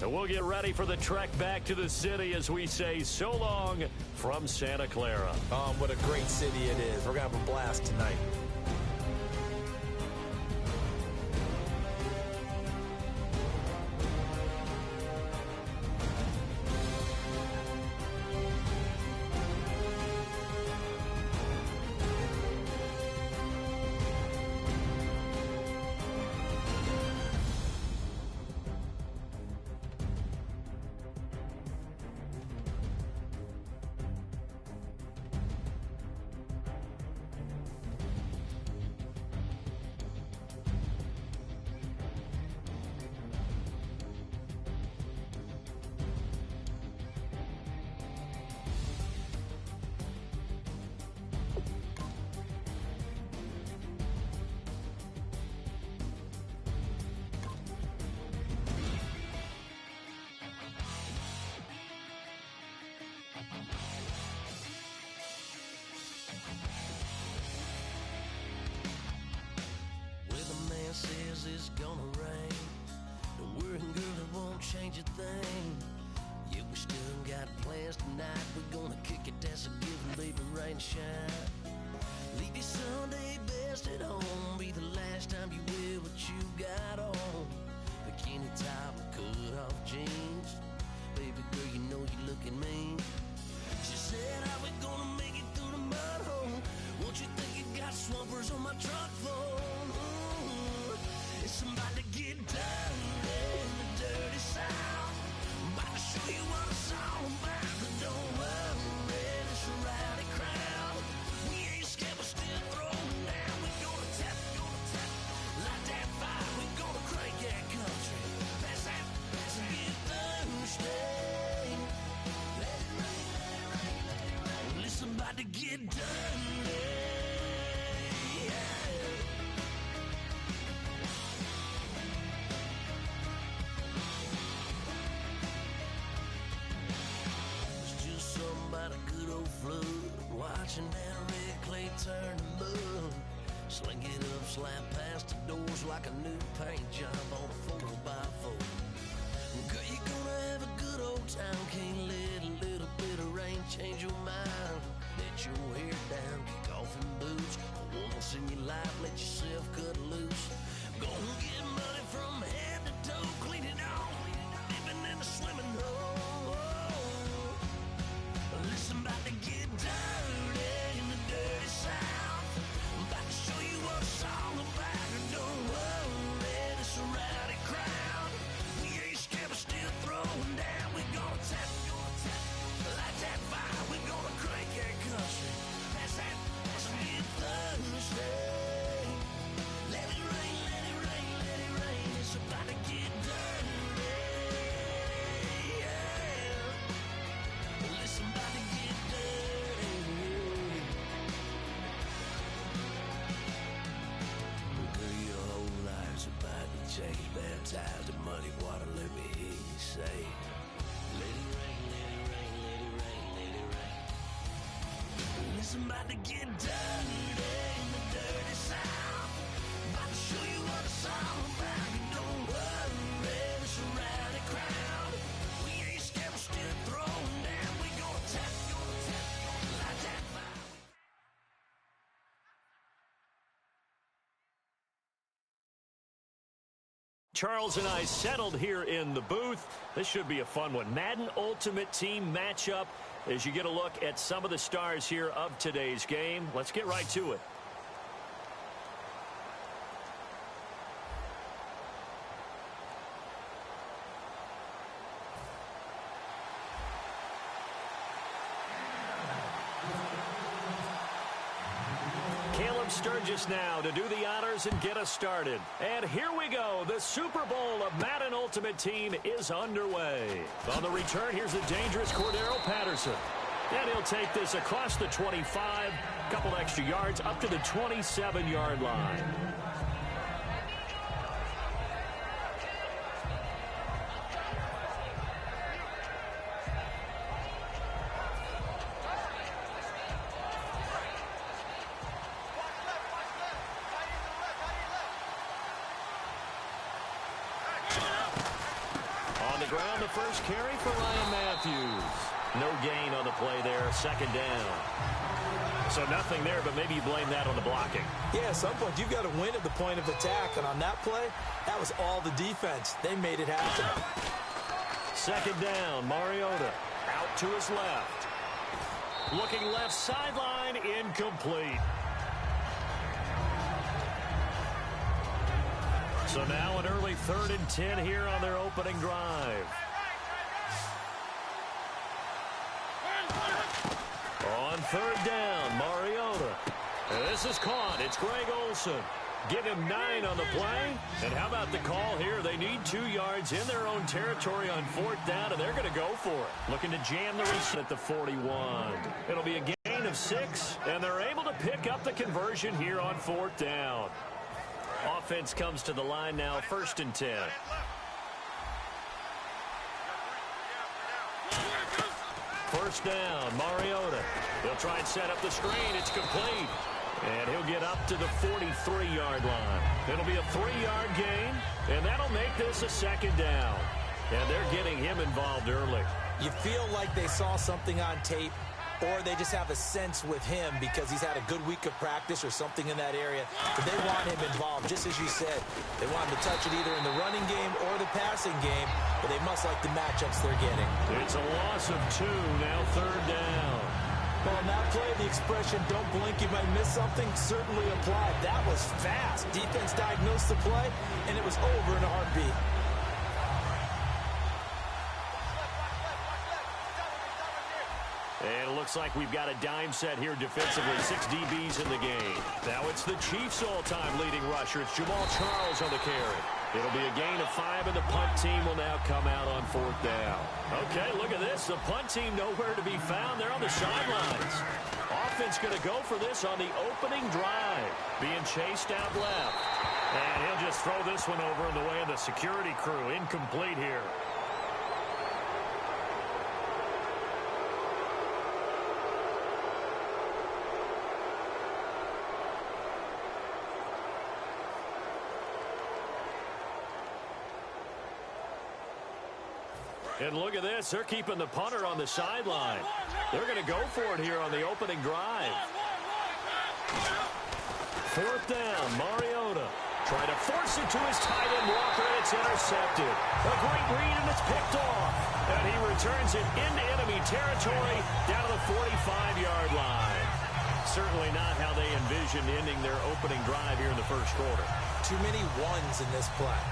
And we'll get ready for the trek back to the city as we say so long from Santa Clara. What a great city it is. We're going to have a blast tonight. Says it's gonna rain. Don't worry, girl, it won't change a thing. Yeah, we still got plans tonight. We're gonna kick it, that's a given, baby, rain and shine. Leave your Sunday best at home. Be the last time you wear what you got on. Bikini top and cut off jeans. Baby girl, you know you're looking mean. She said, how we gonna make it through the mud hole? Won't you think you got swampers on my truck phone? It's about to get dirty in the dirty South. I'm about to show you what it's all about. But don't worry, it's a rowdy crowd. We ain't scared, we're still throwing down. We're gonna tap, light that fire. We're gonna crank that country. Pass that, and get Thursday. Let it rain, let it rain, let it rain. Well, it's about to get dirty. Watching that red clay turn to mud. Sling it up, slap past the doors like a new paint job on a 4x4. Girl, you gonna have a good old time. Can't let a little bit of rain change your mind. Let your hair down, kick off in boots. Once in your life, let yourself cut loose. Go and get money from head to toe. Clean it off, dipping in the swimming hole. Listen, about to get dirty in the dirty South. I'm about to show you what it's all about. Don't worry, it's a rowdy crowd. We ain't scared, we're still throwing down. We're gonna tap, light that fire. We're gonna crank that country. Pass that, let's get Thursday. Let baptized in muddy water, let me hear you say, let it rain, let it rain, let it rain, let it rain. It's about to get dirty in the dirty South. About to show you what it's all about. Don't worry, the surrounding crowd. We ain't scared, we're still throwing down. We gonna tap, light that fire. Charles and I settled here in the booth. This should be a fun one. Madden Ultimate Team matchup as you get a look at some of the stars here of today's game. Let's get right to it. Sturgis now to do the honors and get us started. And here we go. The Super Bowl of Madden Ultimate Team is underway. On the return, here's the dangerous Cordero Patterson. And he'll take this across the 25, couple extra yards up to the 27-yard line. Ground, the first carry for Ryan Matthews. No gain on the play there, second down. So nothing there, but maybe you blame that on the blocking. Yeah, at some point you've got to win at the point of attack, and on that play, that was all the defense. They made it happen. Second down, Mariota out to his left. Looking left sideline, incomplete. So now an early 3rd and 10 here on their opening drive. On 3rd down, Mariota. And this is caught. It's Greg Olsen. Give him 9 on the play. And how about the call here? They need 2 yards in their own territory on 4th down, and they're going to go for it. Looking to jam the reset at the 41. It'll be a gain of 6, and they're able to pick up the conversion here on 4th down. Offense comes to the line now, 1st and 10. First down, Mariota. He'll try and set up the screen. It's complete. And he'll get up to the 43-yard line. It'll be a 3-yard gain, and that'll make this a 2nd down. And they're getting him involved early. You feel like they saw something on tape, or they just have a sense with him because he's had a good week of practice or something in that area. But they want him involved, just as you said. They want him to touch it either in the running game or the passing game, but they must like the matchups they're getting. It's a loss of 2, now 3rd down. Well, on that play, the expression, don't blink, you might miss something, certainly applied. That was fast. Defense diagnosed the play, and it was over in a heartbeat. And it looks like we've got a dime set here defensively. 6 DBs in the game. Now it's the Chiefs' all-time leading rusher. It's Jamal Charles on the carry. It'll be a gain of 5, and the punt team will now come out on 4th down. Okay, look at this. The punt team nowhere to be found. They're on the sidelines. Offense going to go for this on the opening drive. Being chased out left. And he'll just throw this one over in the way of the security crew. Incomplete here. And look at this. They're keeping the punter on the sideline. They're going to go for it here on the opening drive. 4th down, Mariota. Trying to force it to his tight end, Walker, and it's intercepted. A great read, and it's picked off. And he returns it into enemy territory down to the 45-yard line. Certainly not how they envisioned ending their opening drive here in the 1st quarter. Too many ones in this play.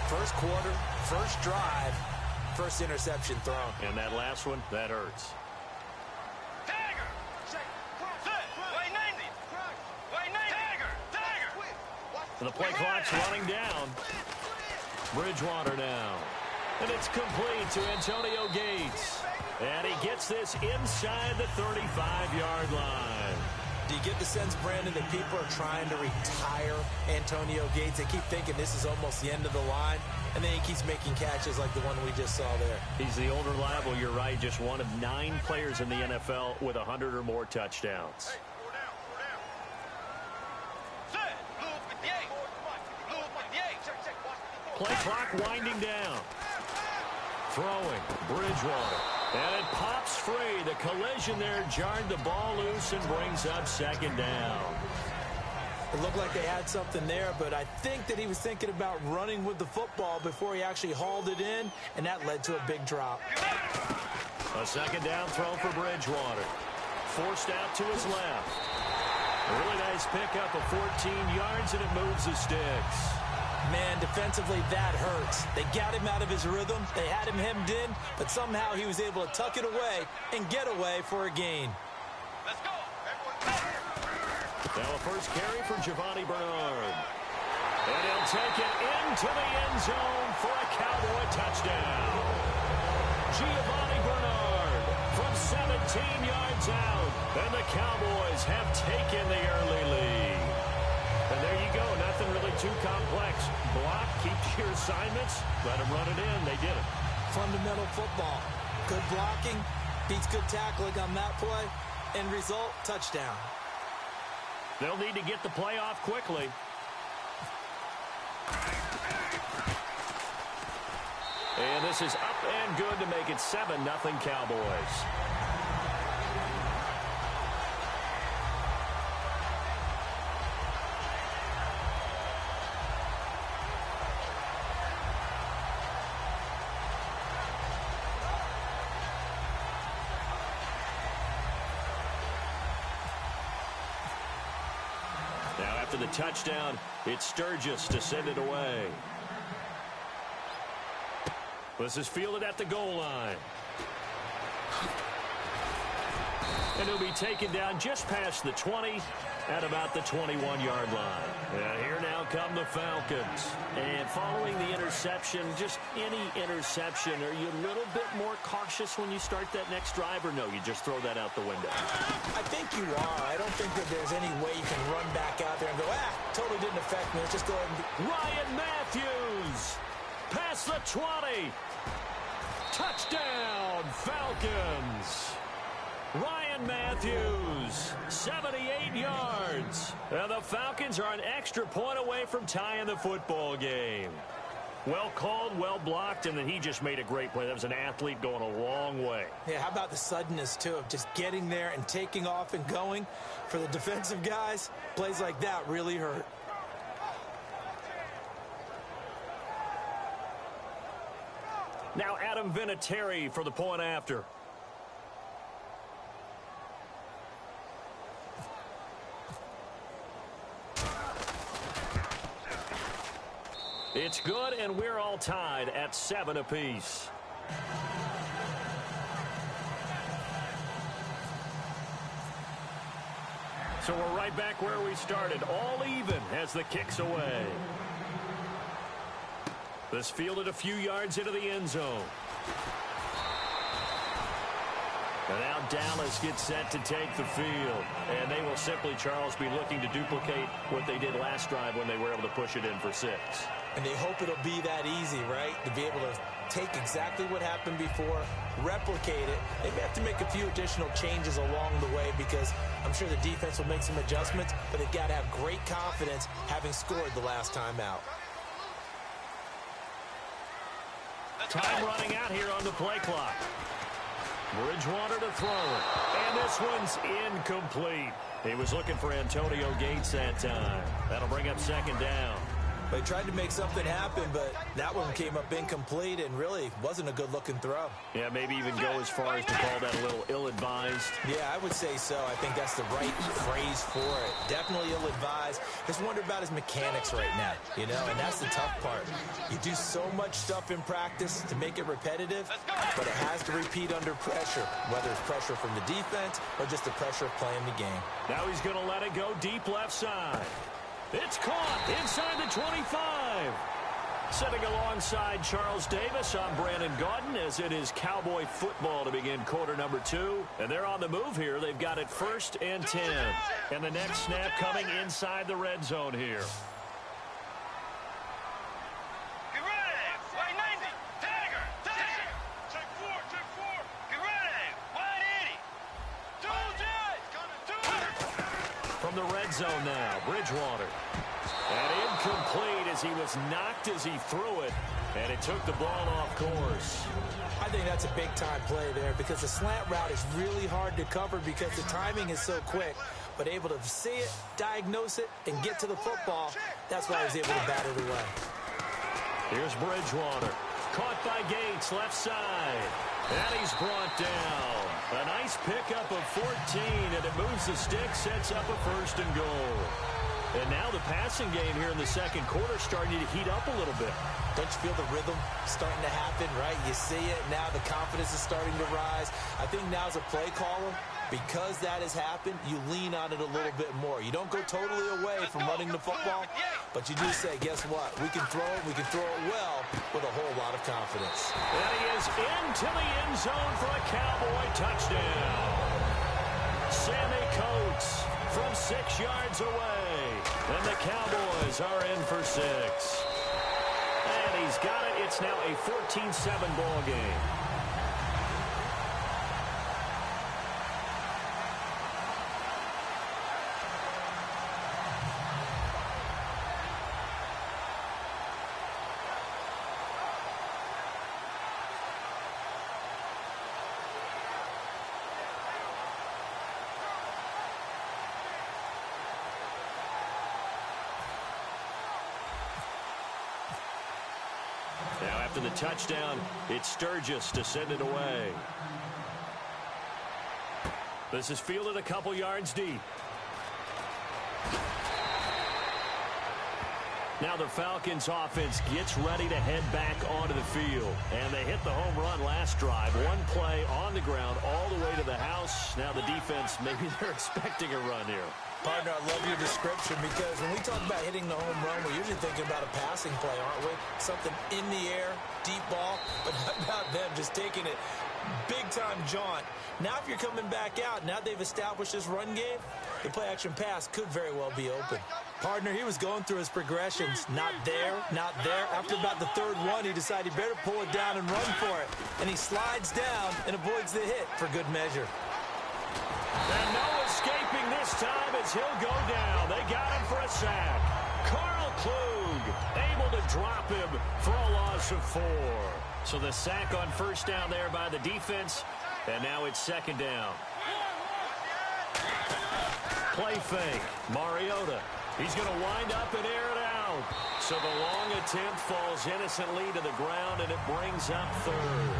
1st quarter, 1st drive. First interception thrown. And that last one, that hurts. Tiger! Way 90! Way 90! Tiger! And the play clock's running down. Bridgewater now. And it's complete to Antonio Gates. And he gets this inside the 35-yard line. Do you get the sense, Brandon, that people are trying to retire Antonio Gates? They keep thinking this is almost the end of the line, and then he keeps making catches like the one we just saw there. He's the old reliable, you're right, just one of 9 players in the NFL with 100 or more touchdowns. Play clock winding down. Throwing, Bridgewater. And it pops free. The collision there jarred the ball loose and brings up second down. It looked like they had something there, but I think that he was thinking about running with the football before he actually hauled it in, and that led to a big drop. A second down throw for Bridgewater. Forced out to his left. A really nice pickup of 14 yards, and it moves the sticks. Man, defensively, that hurts. They got him out of his rhythm. They had him hemmed in, but somehow he was able to tuck it away and get away for a gain. Let's go. Now a first carry for Giovanni Bernard. And he'll take it into the end zone for a Cowboy touchdown. Giovanni Bernard from 17 yards out. And the Cowboys have taken the early lead. And there you go. Nothing really too complex. Block, keep your assignments, let them run it in. They did it. Fundamental football. Good blocking, beats good tackling on that play. End result, touchdown. They'll need to get the play off quickly. And this is up and good to make it 7-0 Cowboys. Now after the touchdown, it's Sturgis to send it away. This is fielded at the goal line. And he'll be taken down just past the 20 at about the 21-yard line. And here now come the Falcons. And following the interception, just any interception, are you a little bit more cautious when you start that next drive, or no, you just throw that out the window? I think you are. I don't think that there's any way you can run back out there and go, totally didn't affect me. Let's just go ahead and Ryan Matthews past the 20. Touchdown, Falcons. Ryan Matthews, 78 yards. And the Falcons are an extra point away from tying the football game. Well called, well blocked, and then he just made a great play. That was an athlete going a long way. Yeah, how about the suddenness, too, of just getting there and taking off and going? For the defensive guys, plays like that really hurt. Now Adam Vinatieri for the point after. It's good, and we're all tied at 7 apiece. So we're right back where we started, all even as the kick's away. This fielded a few yards into the end zone. And now Dallas gets set to take the field. And they will simply, Charles, be looking to duplicate what they did last drive when they were able to push it in for 6. And they hope it'll be that easy, right? To be able to take exactly what happened before, replicate it. They may have to make a few additional changes along the way because I'm sure the defense will make some adjustments, but they've got to have great confidence having scored the last time out. Time running out here on the play clock. Bridgewater to throw it. And this one's incomplete. He was looking for Antonio Gates that time. That'll bring up second down. They tried to make something happen, but that one came up incomplete and really wasn't a good-looking throw. Yeah, maybe even go as far as to call that a little ill-advised. Yeah, I would say so. I think that's the right phrase for it. Definitely ill-advised. Just wonder about his mechanics right now, you know, and that's the tough part. You do so much stuff in practice to make it repetitive, but it has to repeat under pressure, whether it's pressure from the defense or just the pressure of playing the game. Now he's going to let it go deep left side. It's caught inside the 25. Sitting alongside Charles Davis, I'm Brandon Gaudin, as it is Cowboy football to begin quarter number 2. And they're on the move here. They've got it 1st and 10. And the next snap coming inside the red zone here. Get ready. Wide 90. Dagger. Check 4. Get ready. Wide 80. From the red zone now, Bridgewater. And incomplete as he was knocked as he threw it, and it took the ball off course. I think that's a big-time play there because the slant route is really hard to cover because the timing is so quick. But able to see it, diagnose it, and get to the football, that's why he was able to bat it away. Here's Bridgewater. Caught by Gates, left side. And he's brought down. A nice pickup of 14, and it moves the stick, sets up a 1st and goal. And now the passing game here in the second quarter starting to heat up a little bit. Don't you feel the rhythm starting to happen, right? You see it now. The confidence is starting to rise. I think now as a play caller, because that has happened, you lean on it a little bit more. You don't go totally away from running the football, but you do say, guess what? We can throw it. We can throw it well with a whole lot of confidence. And he is into the end zone for a Cowboy touchdown. Sammy Coates from 6 yards away. And the Cowboys are in for 6. And he's got it. It's now a 14-7 ball game. Now after the touchdown, it's Sturgis to send it away. This is fielded a couple yards deep. Now the Falcons offense gets ready to head back onto the field. And they hit the home run last drive. One play on the ground all the way to the house. Now the defense, maybe they're expecting a run here. Partner, I love your description because when we talk about hitting the home run, we're usually thinking about a passing play, aren't we? Something in the air, deep ball, but how about them just taking it big-time jaunt. Now if you're coming back out, now they've established this run game, the play-action pass could very well be open. Partner, he was going through his progressions. Not there, not there. After about the 3rd one, he decided he better pull it down and run for it. And he slides down and avoids the hit for good measure. And no escaping this time as he'll go down. They got him for a sack. Carl Klug able to drop him for a loss of 4. So the sack on 1st down there by the defense. And now it's 2nd down. Play fake. Mariota. He's going to wind up and air it out. So the long attempt falls innocently to the ground, and it brings up 3rd.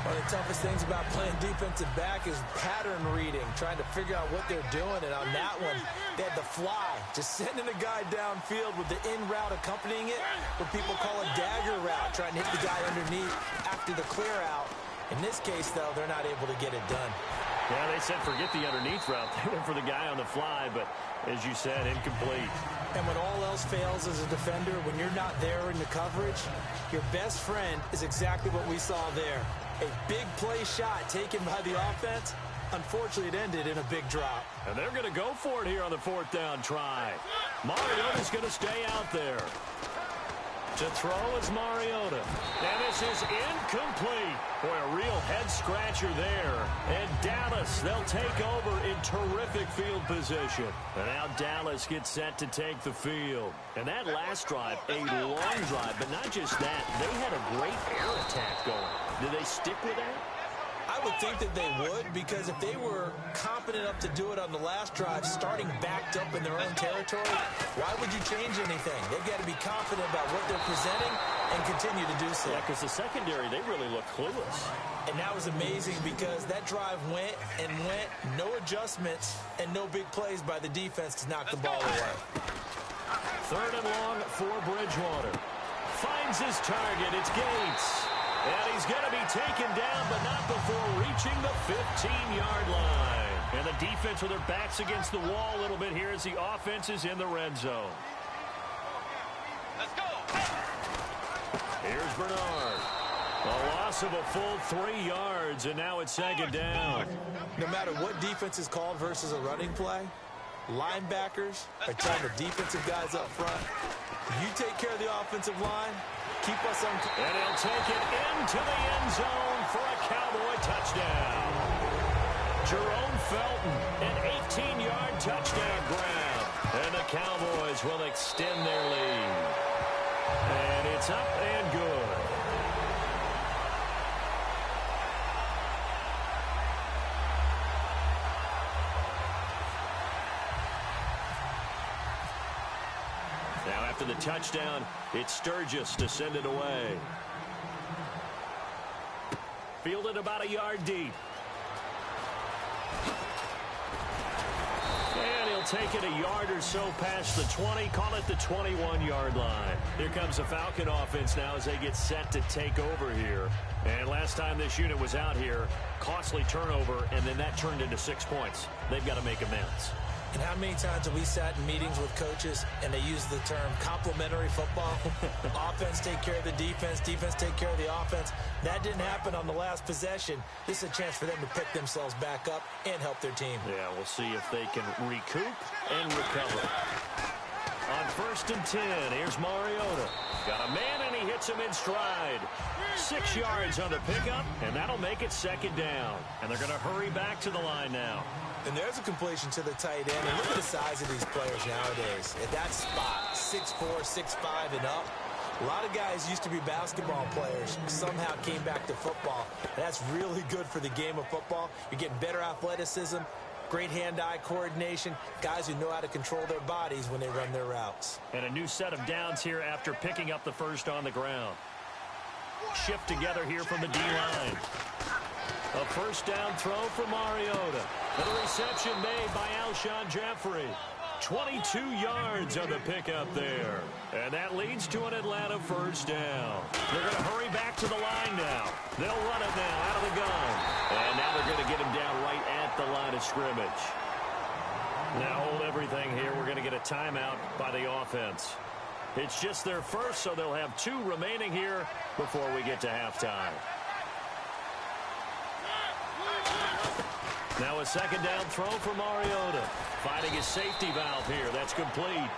One of the toughest things about playing defensive back is pattern reading, trying to figure out what they're doing. And on that one, they had the fly, just sending a guy downfield with the in route accompanying it, what people call a dagger route, trying to hit the guy underneath after the clear out. In this case, though, they're not able to get it done. Yeah, they said forget the underneath route. They went for the guy on the fly, but as you said, incomplete. And when all else fails as a defender, when you're not there in the coverage, your best friend is exactly what we saw there. A big play shot taken by the offense. Unfortunately, it ended in a big drop. And they're going to go for it here on the 4th down try. Mariota's going to stay out there. To throw is Mariota. And this is incomplete. Boy, a real head-scratcher there. And Dallas, they'll take over in terrific field position. And now Dallas gets set to take the field. And that last drive, a long drive, but not just that. They had a great air attack going. Did they stick with that? I would think that they would, because if they were competent enough to do it on the last drive, starting backed up in their own territory, why would you change anything? They've got to be confident about what they're presenting and continue to do so. Yeah, because the secondary, they really look clueless. And that was amazing because that drive went and went, no adjustments, and no big plays by the defense to knock the ball away. 3rd and long for Bridgewater. Finds his target. It's Gates. And he's going to be taken down, but not before reaching the 15-yard line. And the defense with their backs against the wall a little bit here as the offense is in the red zone. Let's go. Here's Bernard. A loss of a full 3 yards, and now it's second down. No matter what defense is called versus a running play, linebackers are telling the defensive guys up front, you take care of the offensive line, keep us on. And he'll take it into the end zone for a Cowboy touchdown. Jerome Felton, an 18-yard touchdown grab. And the Cowboys will extend their lead. And it's up and good. Now after the touchdown, it's Sturgis to send it away. Fielded about a yard deep. And he'll take it a yard or so past the 20, call it the 21-yard line. Here comes the Falcon offense now as they get set to take over here. And last time this unit was out here, costly turnover, and then that turned into 6 points. They've got to make amends. And how many times have we sat in meetings with coaches and they use the term complementary football? Offense take care of the defense, defense take care of the offense. That didn't happen on the last possession. This is a chance for them to pick themselves back up and help their team. Yeah, we'll see if they can recoup and recover. On 1st and 10, here's Mariota. Got a man, and he hits him in stride. 6 yards on the pickup, and that'll make it second down. And they're going to hurry back to the line now. And there's a completion to the tight end. And look at the size of these players nowadays. At that spot, 6'4", 6'5", and up. A lot of guys used to be basketball players, somehow came back to football. And that's really good for the game of football. You're getting better athleticism, great hand-eye coordination, guys who know how to control their bodies when they run their routes. And a new set of downs here after picking up the first on the ground. Shift together here from the D-line. A first down throw for Mariota. And a reception made by Alshon Jeffrey. 22 yards on the pickup there. And that leads to an Atlanta first down. They're going to hurry back to the line now. They'll run it now out of the gun. And now they're going to get him down right at the line of scrimmage. Now hold everything here. We're going to get a timeout by the offense. It's just their first, so they'll have 2 remaining here before we get to halftime. Now a second down throw for Mariota. Finding his safety valve here. That's complete.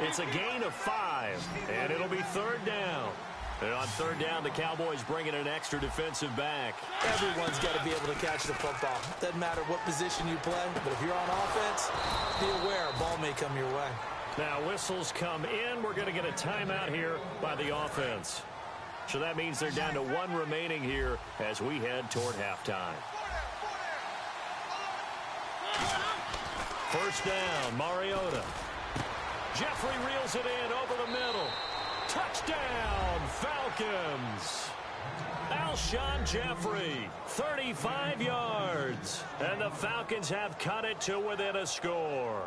It's a gain of 5, and it'll be 3rd down. And on 3rd down, the Cowboys bring in an extra defensive back. Everyone's got to be able to catch the football. Doesn't matter what position you play, but if you're on offense, be aware a ball may come your way. Now whistles come in. We're going to get a timeout here by the offense. So that means they're down to 1 remaining here as we head toward halftime. First down, Mariota. Jeffrey reels it in over the middle. Touchdown, Falcons. Alshon Jeffrey, 35 yards. And the Falcons have cut it to within a score.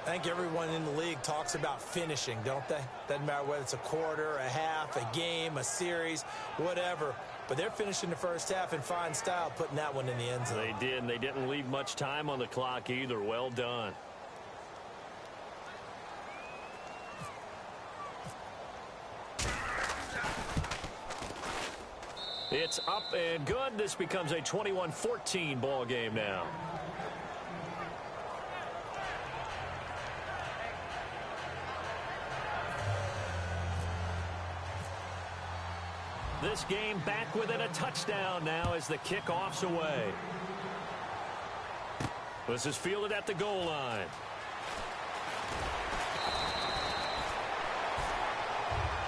I think everyone in the league talks about finishing, don't they? Doesn't matter whether it's a quarter, a half, a game, a series, whatever. But they're finishing the first half in fine style, putting that one in the end zone. They did, and they didn't leave much time on the clock either. Well done. It's up and good. This becomes a 21-14 ball game now. This game back within a touchdown now as the kickoff's away. This is fielded at the goal line.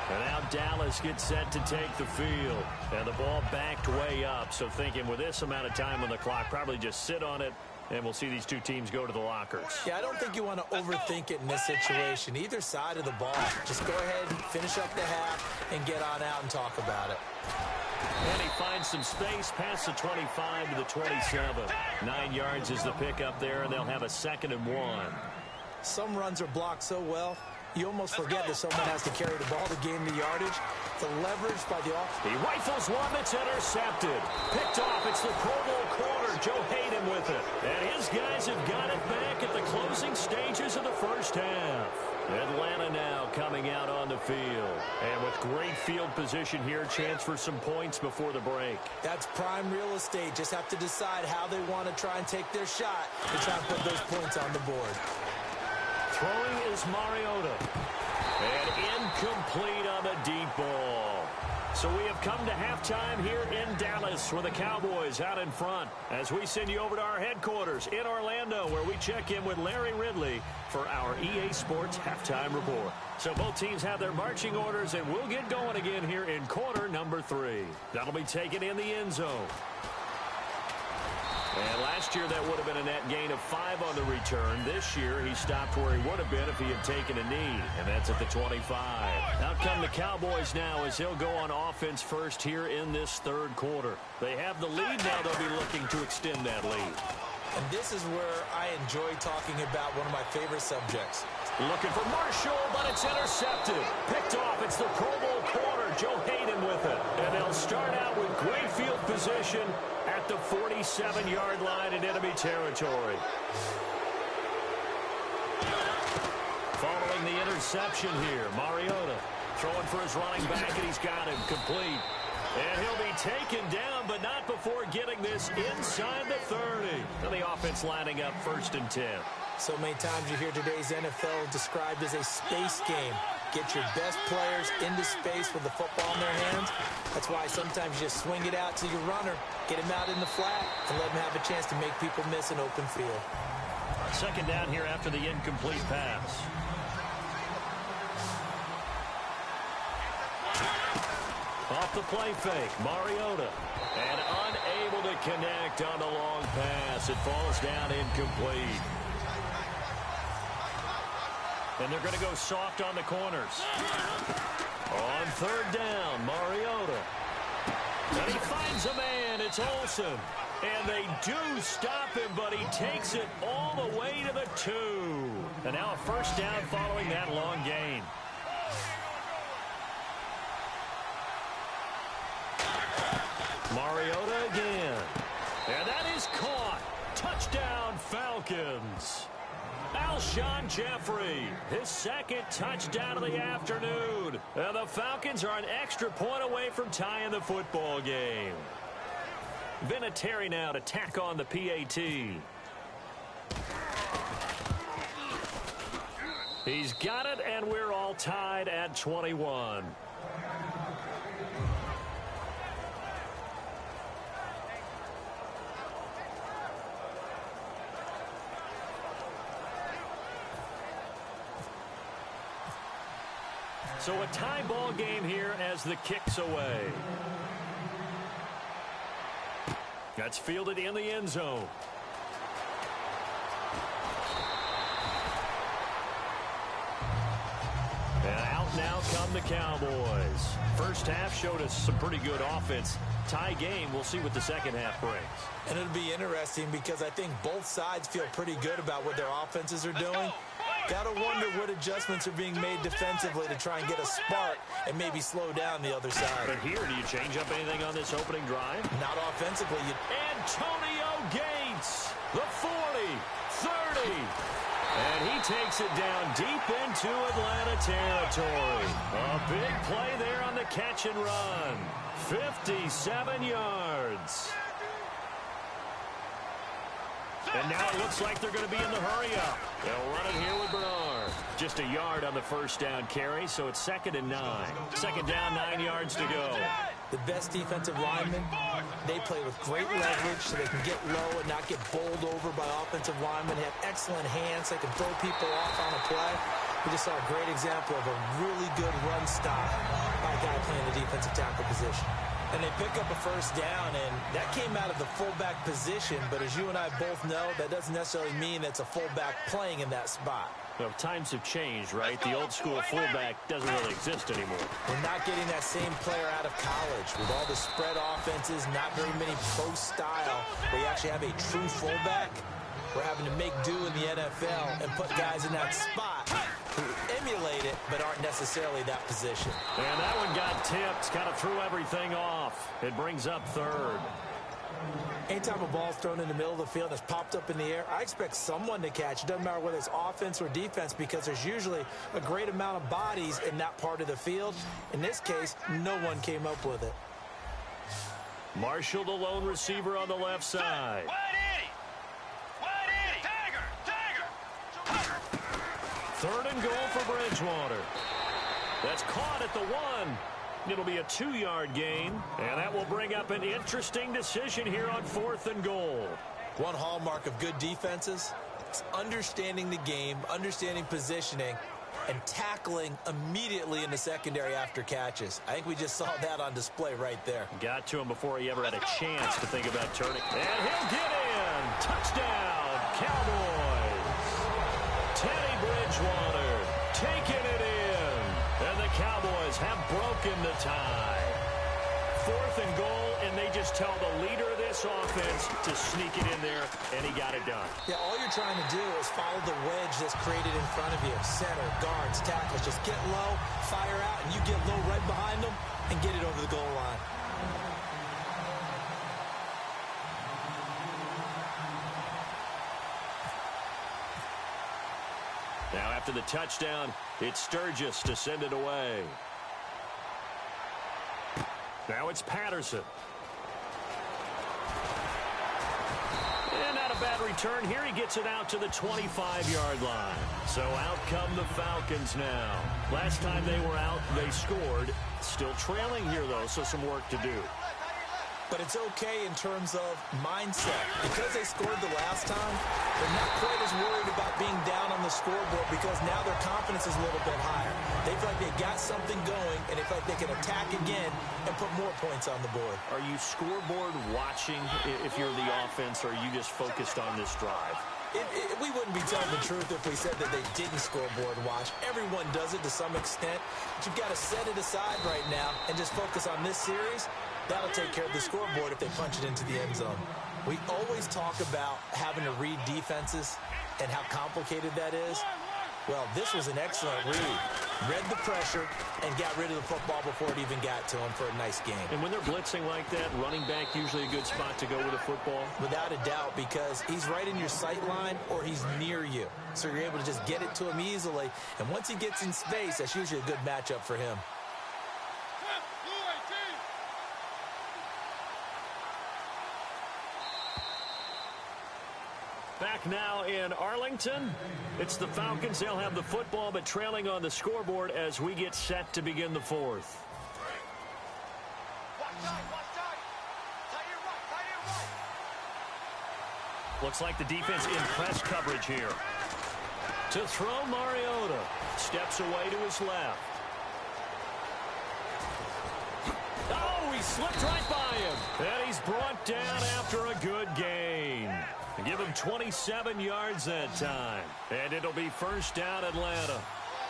And now Dallas gets set to take the field. And the ball backed way up. So thinking with this amount of time on the clock, probably just sit on it. And we'll see these 2 teams go to the lockers. Yeah, I don't think you want to overthink it in this situation. Either side of the ball. Just go ahead and finish up the half and get on out and talk about it. And he finds some space past the 25 to the 27. 9 yards is the pickup there, and they'll have a 2nd and 1. Some runs are blocked so well, you almost forget that someone has to carry the ball to gain the yardage. The leverage by the offense. He rifles one that's intercepted. Picked off. It's the Pro Bowl corner, Joe Hayden, with it. And his guys have got it back at the closing stages of the first half. Atlanta now coming out on the field. And with great field position here, chance for some points before the break. That's prime real estate. Just have to decide how they want to try and take their shot to try and put those points on the board. Throwing is Mariota. And incomplete on the deep ball. So we have come to halftime here in Dallas with the Cowboys out in front as we send you over to our headquarters in Orlando where we check in with Larry Ridley for our EA Sports Halftime Report. So both teams have their marching orders and we'll get going again here in quarter number 3. That'll be taken in the end zone. And last year that would have been a net gain of 5 on the return. This year he stopped where he would have been if he had taken a knee, and that's at the 25. Out come the Cowboys now as they'll go on offense first here in this third quarter. They have the lead now. They'll be looking to extend that lead. And this is where I enjoy talking about one of my favorite subjects. Looking for Marshall, but it's intercepted. Picked off. It's the Pro Bowl corner, Joe Hayden with it. And they'll start out with great field position at the 47-yard line in enemy territory. Following the interception here, Mariota throwing for his running back, and he's got him complete. And he'll be taken down, but not before getting this inside the 30. And the offense lining up 1st and 10. So many times you hear today's NFL described as a space game. Get your best players into space with the football in their hands. That's why sometimes you just swing it out to your runner, get him out in the flat, and let him have a chance to make people miss an open field. 2nd down here after the incomplete pass. Off the play fake, Mariota. And unable to connect on the long pass. It falls down incomplete. And they're going to go soft on the corners. On 3rd down, Mariota. And he finds a man. It's Olsen. And they do stop him, but he takes it all the way to the 2. And now a 1st down following that long gain. Mariota again. And that is caught. Touchdown, Falcons. Alshon Jeffrey, his 2nd touchdown of the afternoon. And the Falcons are an extra point away from tying the football game. Vinatieri now to tack on the PAT. He's got it, and we're all tied at 21. So a tie ball game here as the kick's away. That's fielded in the end zone. And out now come the Cowboys. First half showed us some pretty good offense. Tie game, we'll see what the second half brings. And it'll be interesting because I think both sides feel pretty good about what their offenses are doing. Gotta wonder what adjustments are being made defensively to try and get a spark and maybe slow down the other side. But here, do you change up anything on this opening drive? Not offensively. Antonio Gates, the 40, 30. And he takes it down deep into Atlanta territory. A big play there on the catch and run. 57 yards. And now it looks like they're going to be in the hurry-up. They'll run it here with Bernard. Just a yard on the 1st down carry, so it's 2nd and 9. 2nd down, 9 yards to go. The best defensive linemen, they play with great leverage so they can get low and not get bowled over by offensive linemen. They have excellent hands. They can throw people off on a play. We just saw a great example of a really good run stop by a guy playing the defensive tackle position. And they pick up a 1st down, and that came out of the fullback position. But as you and I both know, that doesn't necessarily mean that's a fullback playing in that spot. Well, times have changed, right? The old school fullback doesn't really exist anymore. We're not getting that same player out of college. With all the spread offenses, not very many pro style, where you actually have a true fullback. We're having to make do in the NFL and put guys in that spot who emulate it but aren't necessarily that position. And that one got tipped, kind of threw everything off. It brings up 3rd. Anytime a ball's thrown in the middle of the field and it's popped up in the air, I expect someone to catch. It doesn't matter whether it's offense or defense because there's usually a great amount of bodies in that part of the field. In this case, no one came up with it. Marshall, the lone receiver on the left side. Wide Eddie. Tiger. Third and goal for Bridgewater. That's caught at the 1. It'll be a 2-yard gain, and that will bring up an interesting decision here on 4th and goal. One hallmark of good defenses is understanding the game, understanding positioning, and tackling immediately in the secondary after catches. I think we just saw that on display right there. Got to him before he ever had a chance to think about turning. And he'll get in. Touchdown, Cowboys. Teddy Bridgewater taking it in. And the Cowboys have broken the tie. 4th and goal, and they just tell the leader of this offense to sneak it in there, and he got it done. Yeah, all you're trying to do is follow the wedge that's created in front of you. Center, guards, tackles, just get low, fire out, and you get low right behind them and get it over the goal line. Now after the touchdown, it's Sturgis to send it away. Now it's Patterson. And not a bad return here. He gets it out to the 25-yard line. So out come the Falcons now. Last time they were out, they scored. Still trailing here, though, so some work to do. But it's okay in terms of mindset. Because they scored the last time, they're not quite as worried about being down on the scoreboard because now their confidence is a little bit higher. They feel like they got something going, and they feel like they can attack again and put more points on the board. Are you scoreboard watching if you're the offense, or are you just focused on this drive? We wouldn't be telling the truth if we said that they didn't scoreboard watch. Everyone does it to some extent. But you've got to set it aside right now and just focus on this series. That'll take care of the scoreboard if they punch it into the end zone. We always talk about having to read defenses and how complicated that is. Well, this was an excellent read. Read the pressure and got rid of the football before it even got to him for a nice game. And when they're blitzing like that, running back usually a good spot to go with the football? Without a doubt, because he's right in your sight line or he's near you. So you're able to just get it to him easily. And once he gets in space, that's usually a good matchup for him. Back now in Arlington. It's the Falcons. They'll have the football, but trailing on the scoreboard as we get set to begin the 4th. Looks like the defense in press coverage here. To throw, Mariota. Steps away to his left. Oh, he slipped right by him. And he's brought down after a good gain. Give him 27 yards that time. And it'll be first down, Atlanta.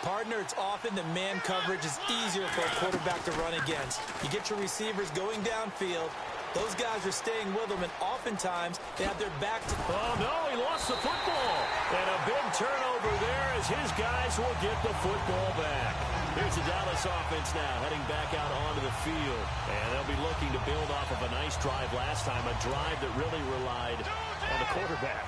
Partner, it's often that man coverage is easier for a quarterback to run against. You get your receivers going downfield. Those guys are staying with them, and oftentimes they have their back to... Oh, no, he lost the football. And a big turnover there as his guys will get the football back. Here's the Dallas offense now, heading back out onto the field. And they'll be looking to build off of a nice drive last time, a drive that really relied on the quarterback.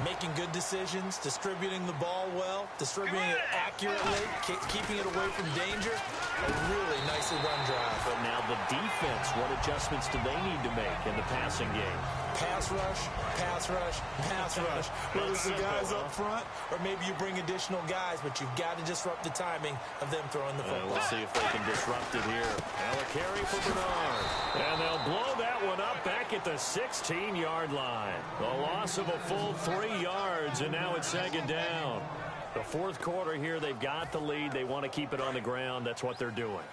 Making good decisions, distributing the ball well, distributing it accurately, keeping it away from danger. A really nicely run drive. But now the defense, what adjustments do they need to make in the passing game? Pass rush, pass rush, pass rush. Whether it's the guys up front or maybe you bring additional guys, but you've got to disrupt the timing of them throwing the football. We'll see if they can disrupt it here. Now a carry for Bernard. And they'll blow that one up back at the 16-yard line. A loss of a full 3 yards, and now it's second down. The 4th quarter here, they've got the lead. They want to keep it on the ground. That's what they're doing.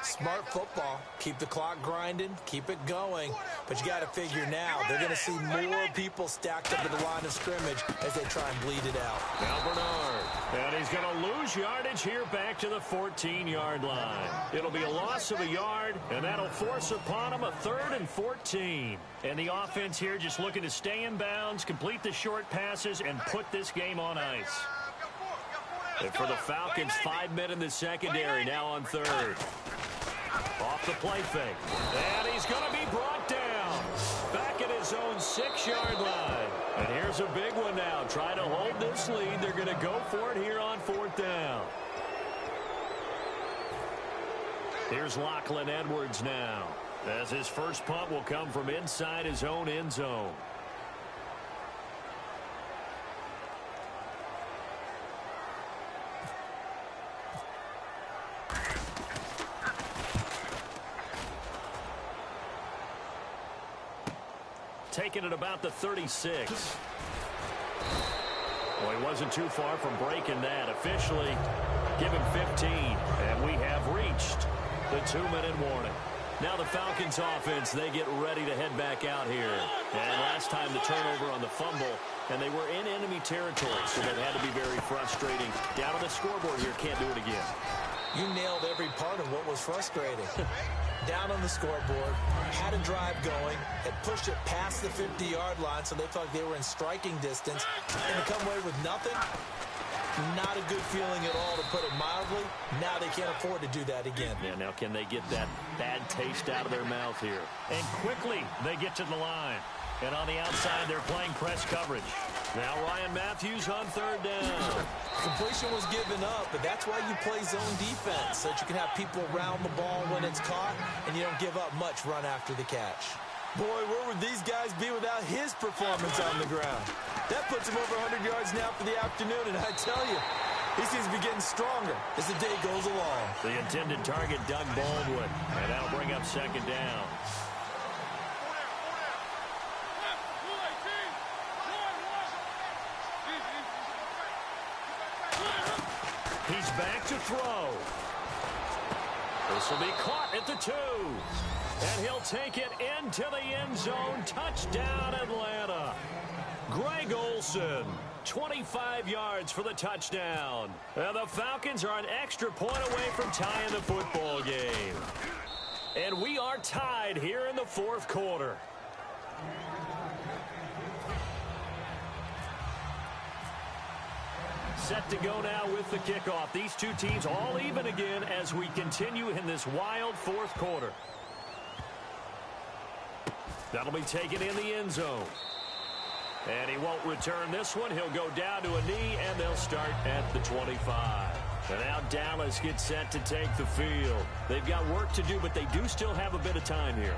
Smart football. Keep the clock grinding. Keep it going. But you got to figure now, they're going to see more people stacked up at the line of scrimmage as they try and bleed it out. Now Bernard. And he's going to lose yardage here back to the 14-yard line. It'll be a loss of a yard, and that'll force upon him a 3rd and 14. And the offense here just looking to stay in bounds, complete the short passes, and put this game on ice. And for the Falcons, 5 men in the secondary now on 3rd. Off the play fake. And he's going to be brought down. 6-yard line. And here's a big one now. Trying to hold this lead. They're going to go for it here on 4th down. Here's Lachlan Edwards now, as his first punt will come from inside his own end zone. Taking it about the 36. Well, he wasn't too far from breaking that. Officially, give him 15. And we have reached the 2-minute warning. Now the Falcons offense, they get ready to head back out here. And last time the turnover on the fumble, and they were in enemy territory, so that had to be very frustrating. Down on the scoreboard here, can't do it again. You nailed every part of what was frustrating. Down on the scoreboard, had a drive going, had pushed it past the 50-yard line, so they thought they were in striking distance, and to come away with nothing, not a good feeling at all, to put it mildly. Now they can't afford to do that again. Yeah, now can they get that bad taste out of their mouth here? And quickly, they get to the line. And on the outside, they're playing press coverage. Now Ryan Matthews on 3rd down. Completion was given up, but that's why you play zone defense, so that you can have people around the ball when it's caught, and you don't give up much run after the catch. Boy, where would these guys be without his performance on the ground? That puts him over 100 yards now for the afternoon, and I tell you, he seems to be getting stronger as the day goes along. The intended target, Doug Baldwin, and that'll bring up 2nd down. He's back to throw. This will be caught at the 2. And he'll take it into the end zone. Touchdown, Atlanta. Greg Olsen, 25 yards for the touchdown. And the Falcons are an extra point away from tying the football game. And we are tied here in the 4th quarter. Set to go now with the kickoff. These two teams all even again as we continue in this wild 4th quarter. That'll be taken in the end zone. And he won't return this one. He'll go down to a knee, and they'll start at the 25. And now Dallas gets set to take the field. They've got work to do, but they do still have a bit of time here.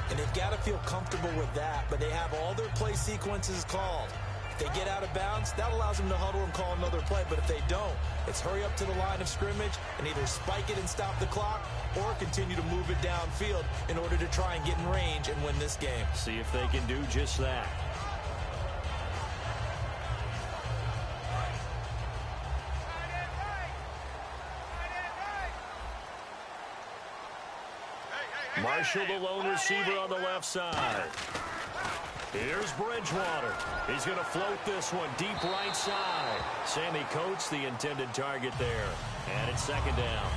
And they've got to feel comfortable with that, but they have all their play sequences called. If they get out of bounds, that allows them to huddle and call another play. But if they don't, it's hurry up to the line of scrimmage and either spike it and stop the clock or continue to move it downfield in order to try and get in range and win this game. See if they can do just that. Marshall, the lone receiver on the left side. Here's Bridgewater. He's going to float this one deep right side. Sammy Coates, the intended target there. And it's 2nd down.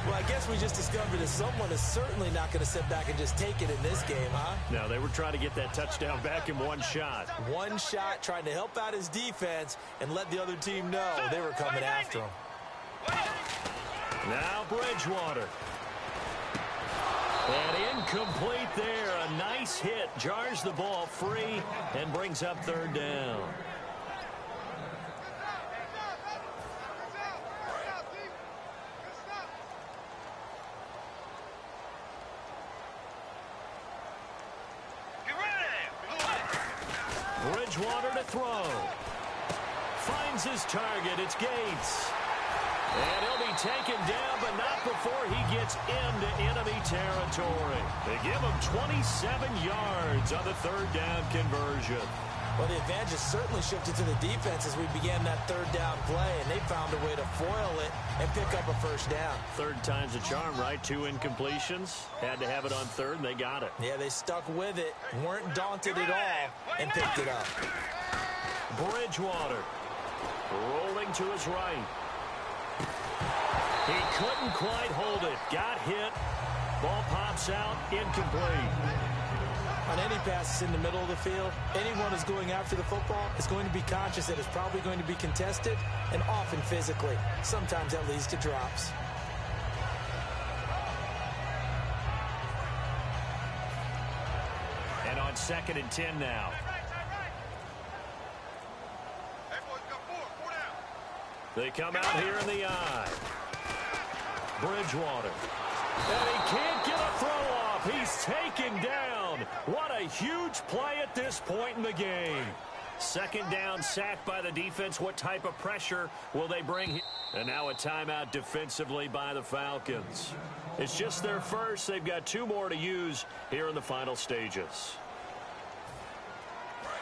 Well, I guess we just discovered that someone is certainly not going to sit back and just take it in this game, huh? No, they were trying to get that touchdown back in one shot. One shot, trying to help out his defense and let the other team know they were coming after him. Now Bridgewater. And incomplete there. A nice hit. Jars the ball free and brings up 3rd down. Bridgewater to throw. Finds his target. It's Gates. And he'll be taken down, but not before he gets into enemy territory. They give him 27 yards on the 3rd down conversion. Well, the advantage has certainly shifted to the defense as we began that 3rd down play, and they found a way to foil it and pick up a 1st down. 3rd time's a charm, right? 2 incompletions. Had to have it on 3rd, and they got it. Yeah, they stuck with it, weren't daunted at all, and picked it up. Bridgewater rolling to his right. He couldn't quite hold it. Got hit. Ball pops out. Incomplete. On any passes in the middle of the field, anyone who's going after the football is going to be conscious that it's probably going to be contested and often physically. Sometimes that leads to drops. And on 2nd and 10 now. They come out here in the eye. Bridgewater. And he can't get a throw off. He's taken down. What a huge play at this point in the game. Second down, sack by the defense. What type of pressure will they bring? And now a timeout defensively by the Falcons. It's just their first. They've got 2 more to use here in the final stages.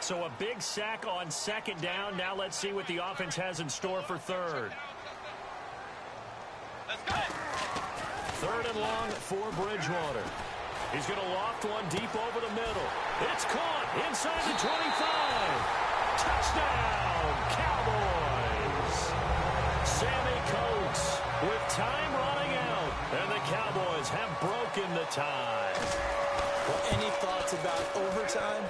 So a big sack on second down. Now let's see what the offense has in store for third. Let's go. Third and long for Bridgewater. He's going to loft one deep over the middle. It's caught inside the 25. Touchdown, Cowboys. Sammy Coates with time running out. And the Cowboys have broken the tie. Well, any thoughts about overtime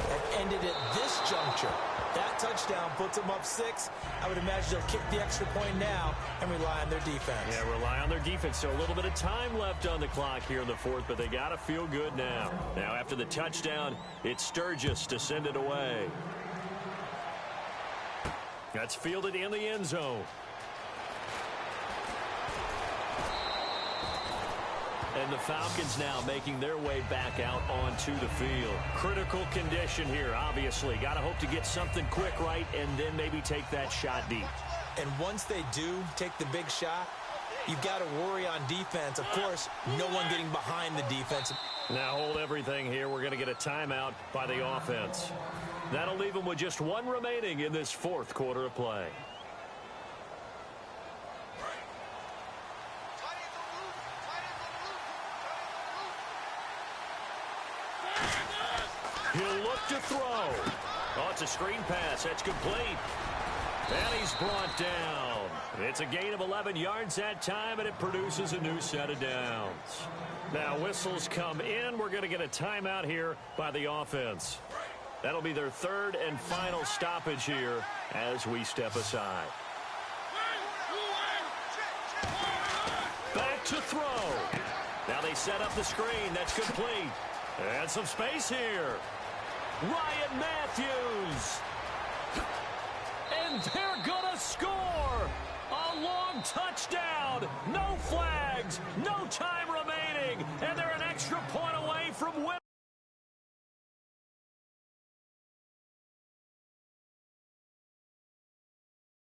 have ended at this juncture? That touchdown puts them up 6. I would imagine they'll kick the extra point now and rely on their defense. Yeah, rely on their defense. So a little bit of time left on the clock here in the fourth, but they got to feel good now. Now after the touchdown, it's Sturgis to send it away. That's fielded in the end zone. And the Falcons now making their way back out onto the field. Critical condition here, obviously. Got to hope to get something quick right and then maybe take that shot deep. And once they do take the big shot, you've got to worry on defense. Of course, no one getting behind the defense. Now hold everything here. We're going to get a timeout by the offense. That'll leave them with just 1 remaining in this fourth quarter of play. He'll look to throw. Oh, it's a screen pass. That's complete. And he's brought down. It's a gain of 11 yards that time, and it produces a new set of downs. Now whistles come in. We're going to get a timeout here by the offense. That'll be their third and final stoppage here as we step aside. Back to throw. Now they set up the screen. That's complete. And some space here. Ryan Matthews. And they're going to score. A long touchdown. No flags. No time remaining. And they're an extra point away from winning.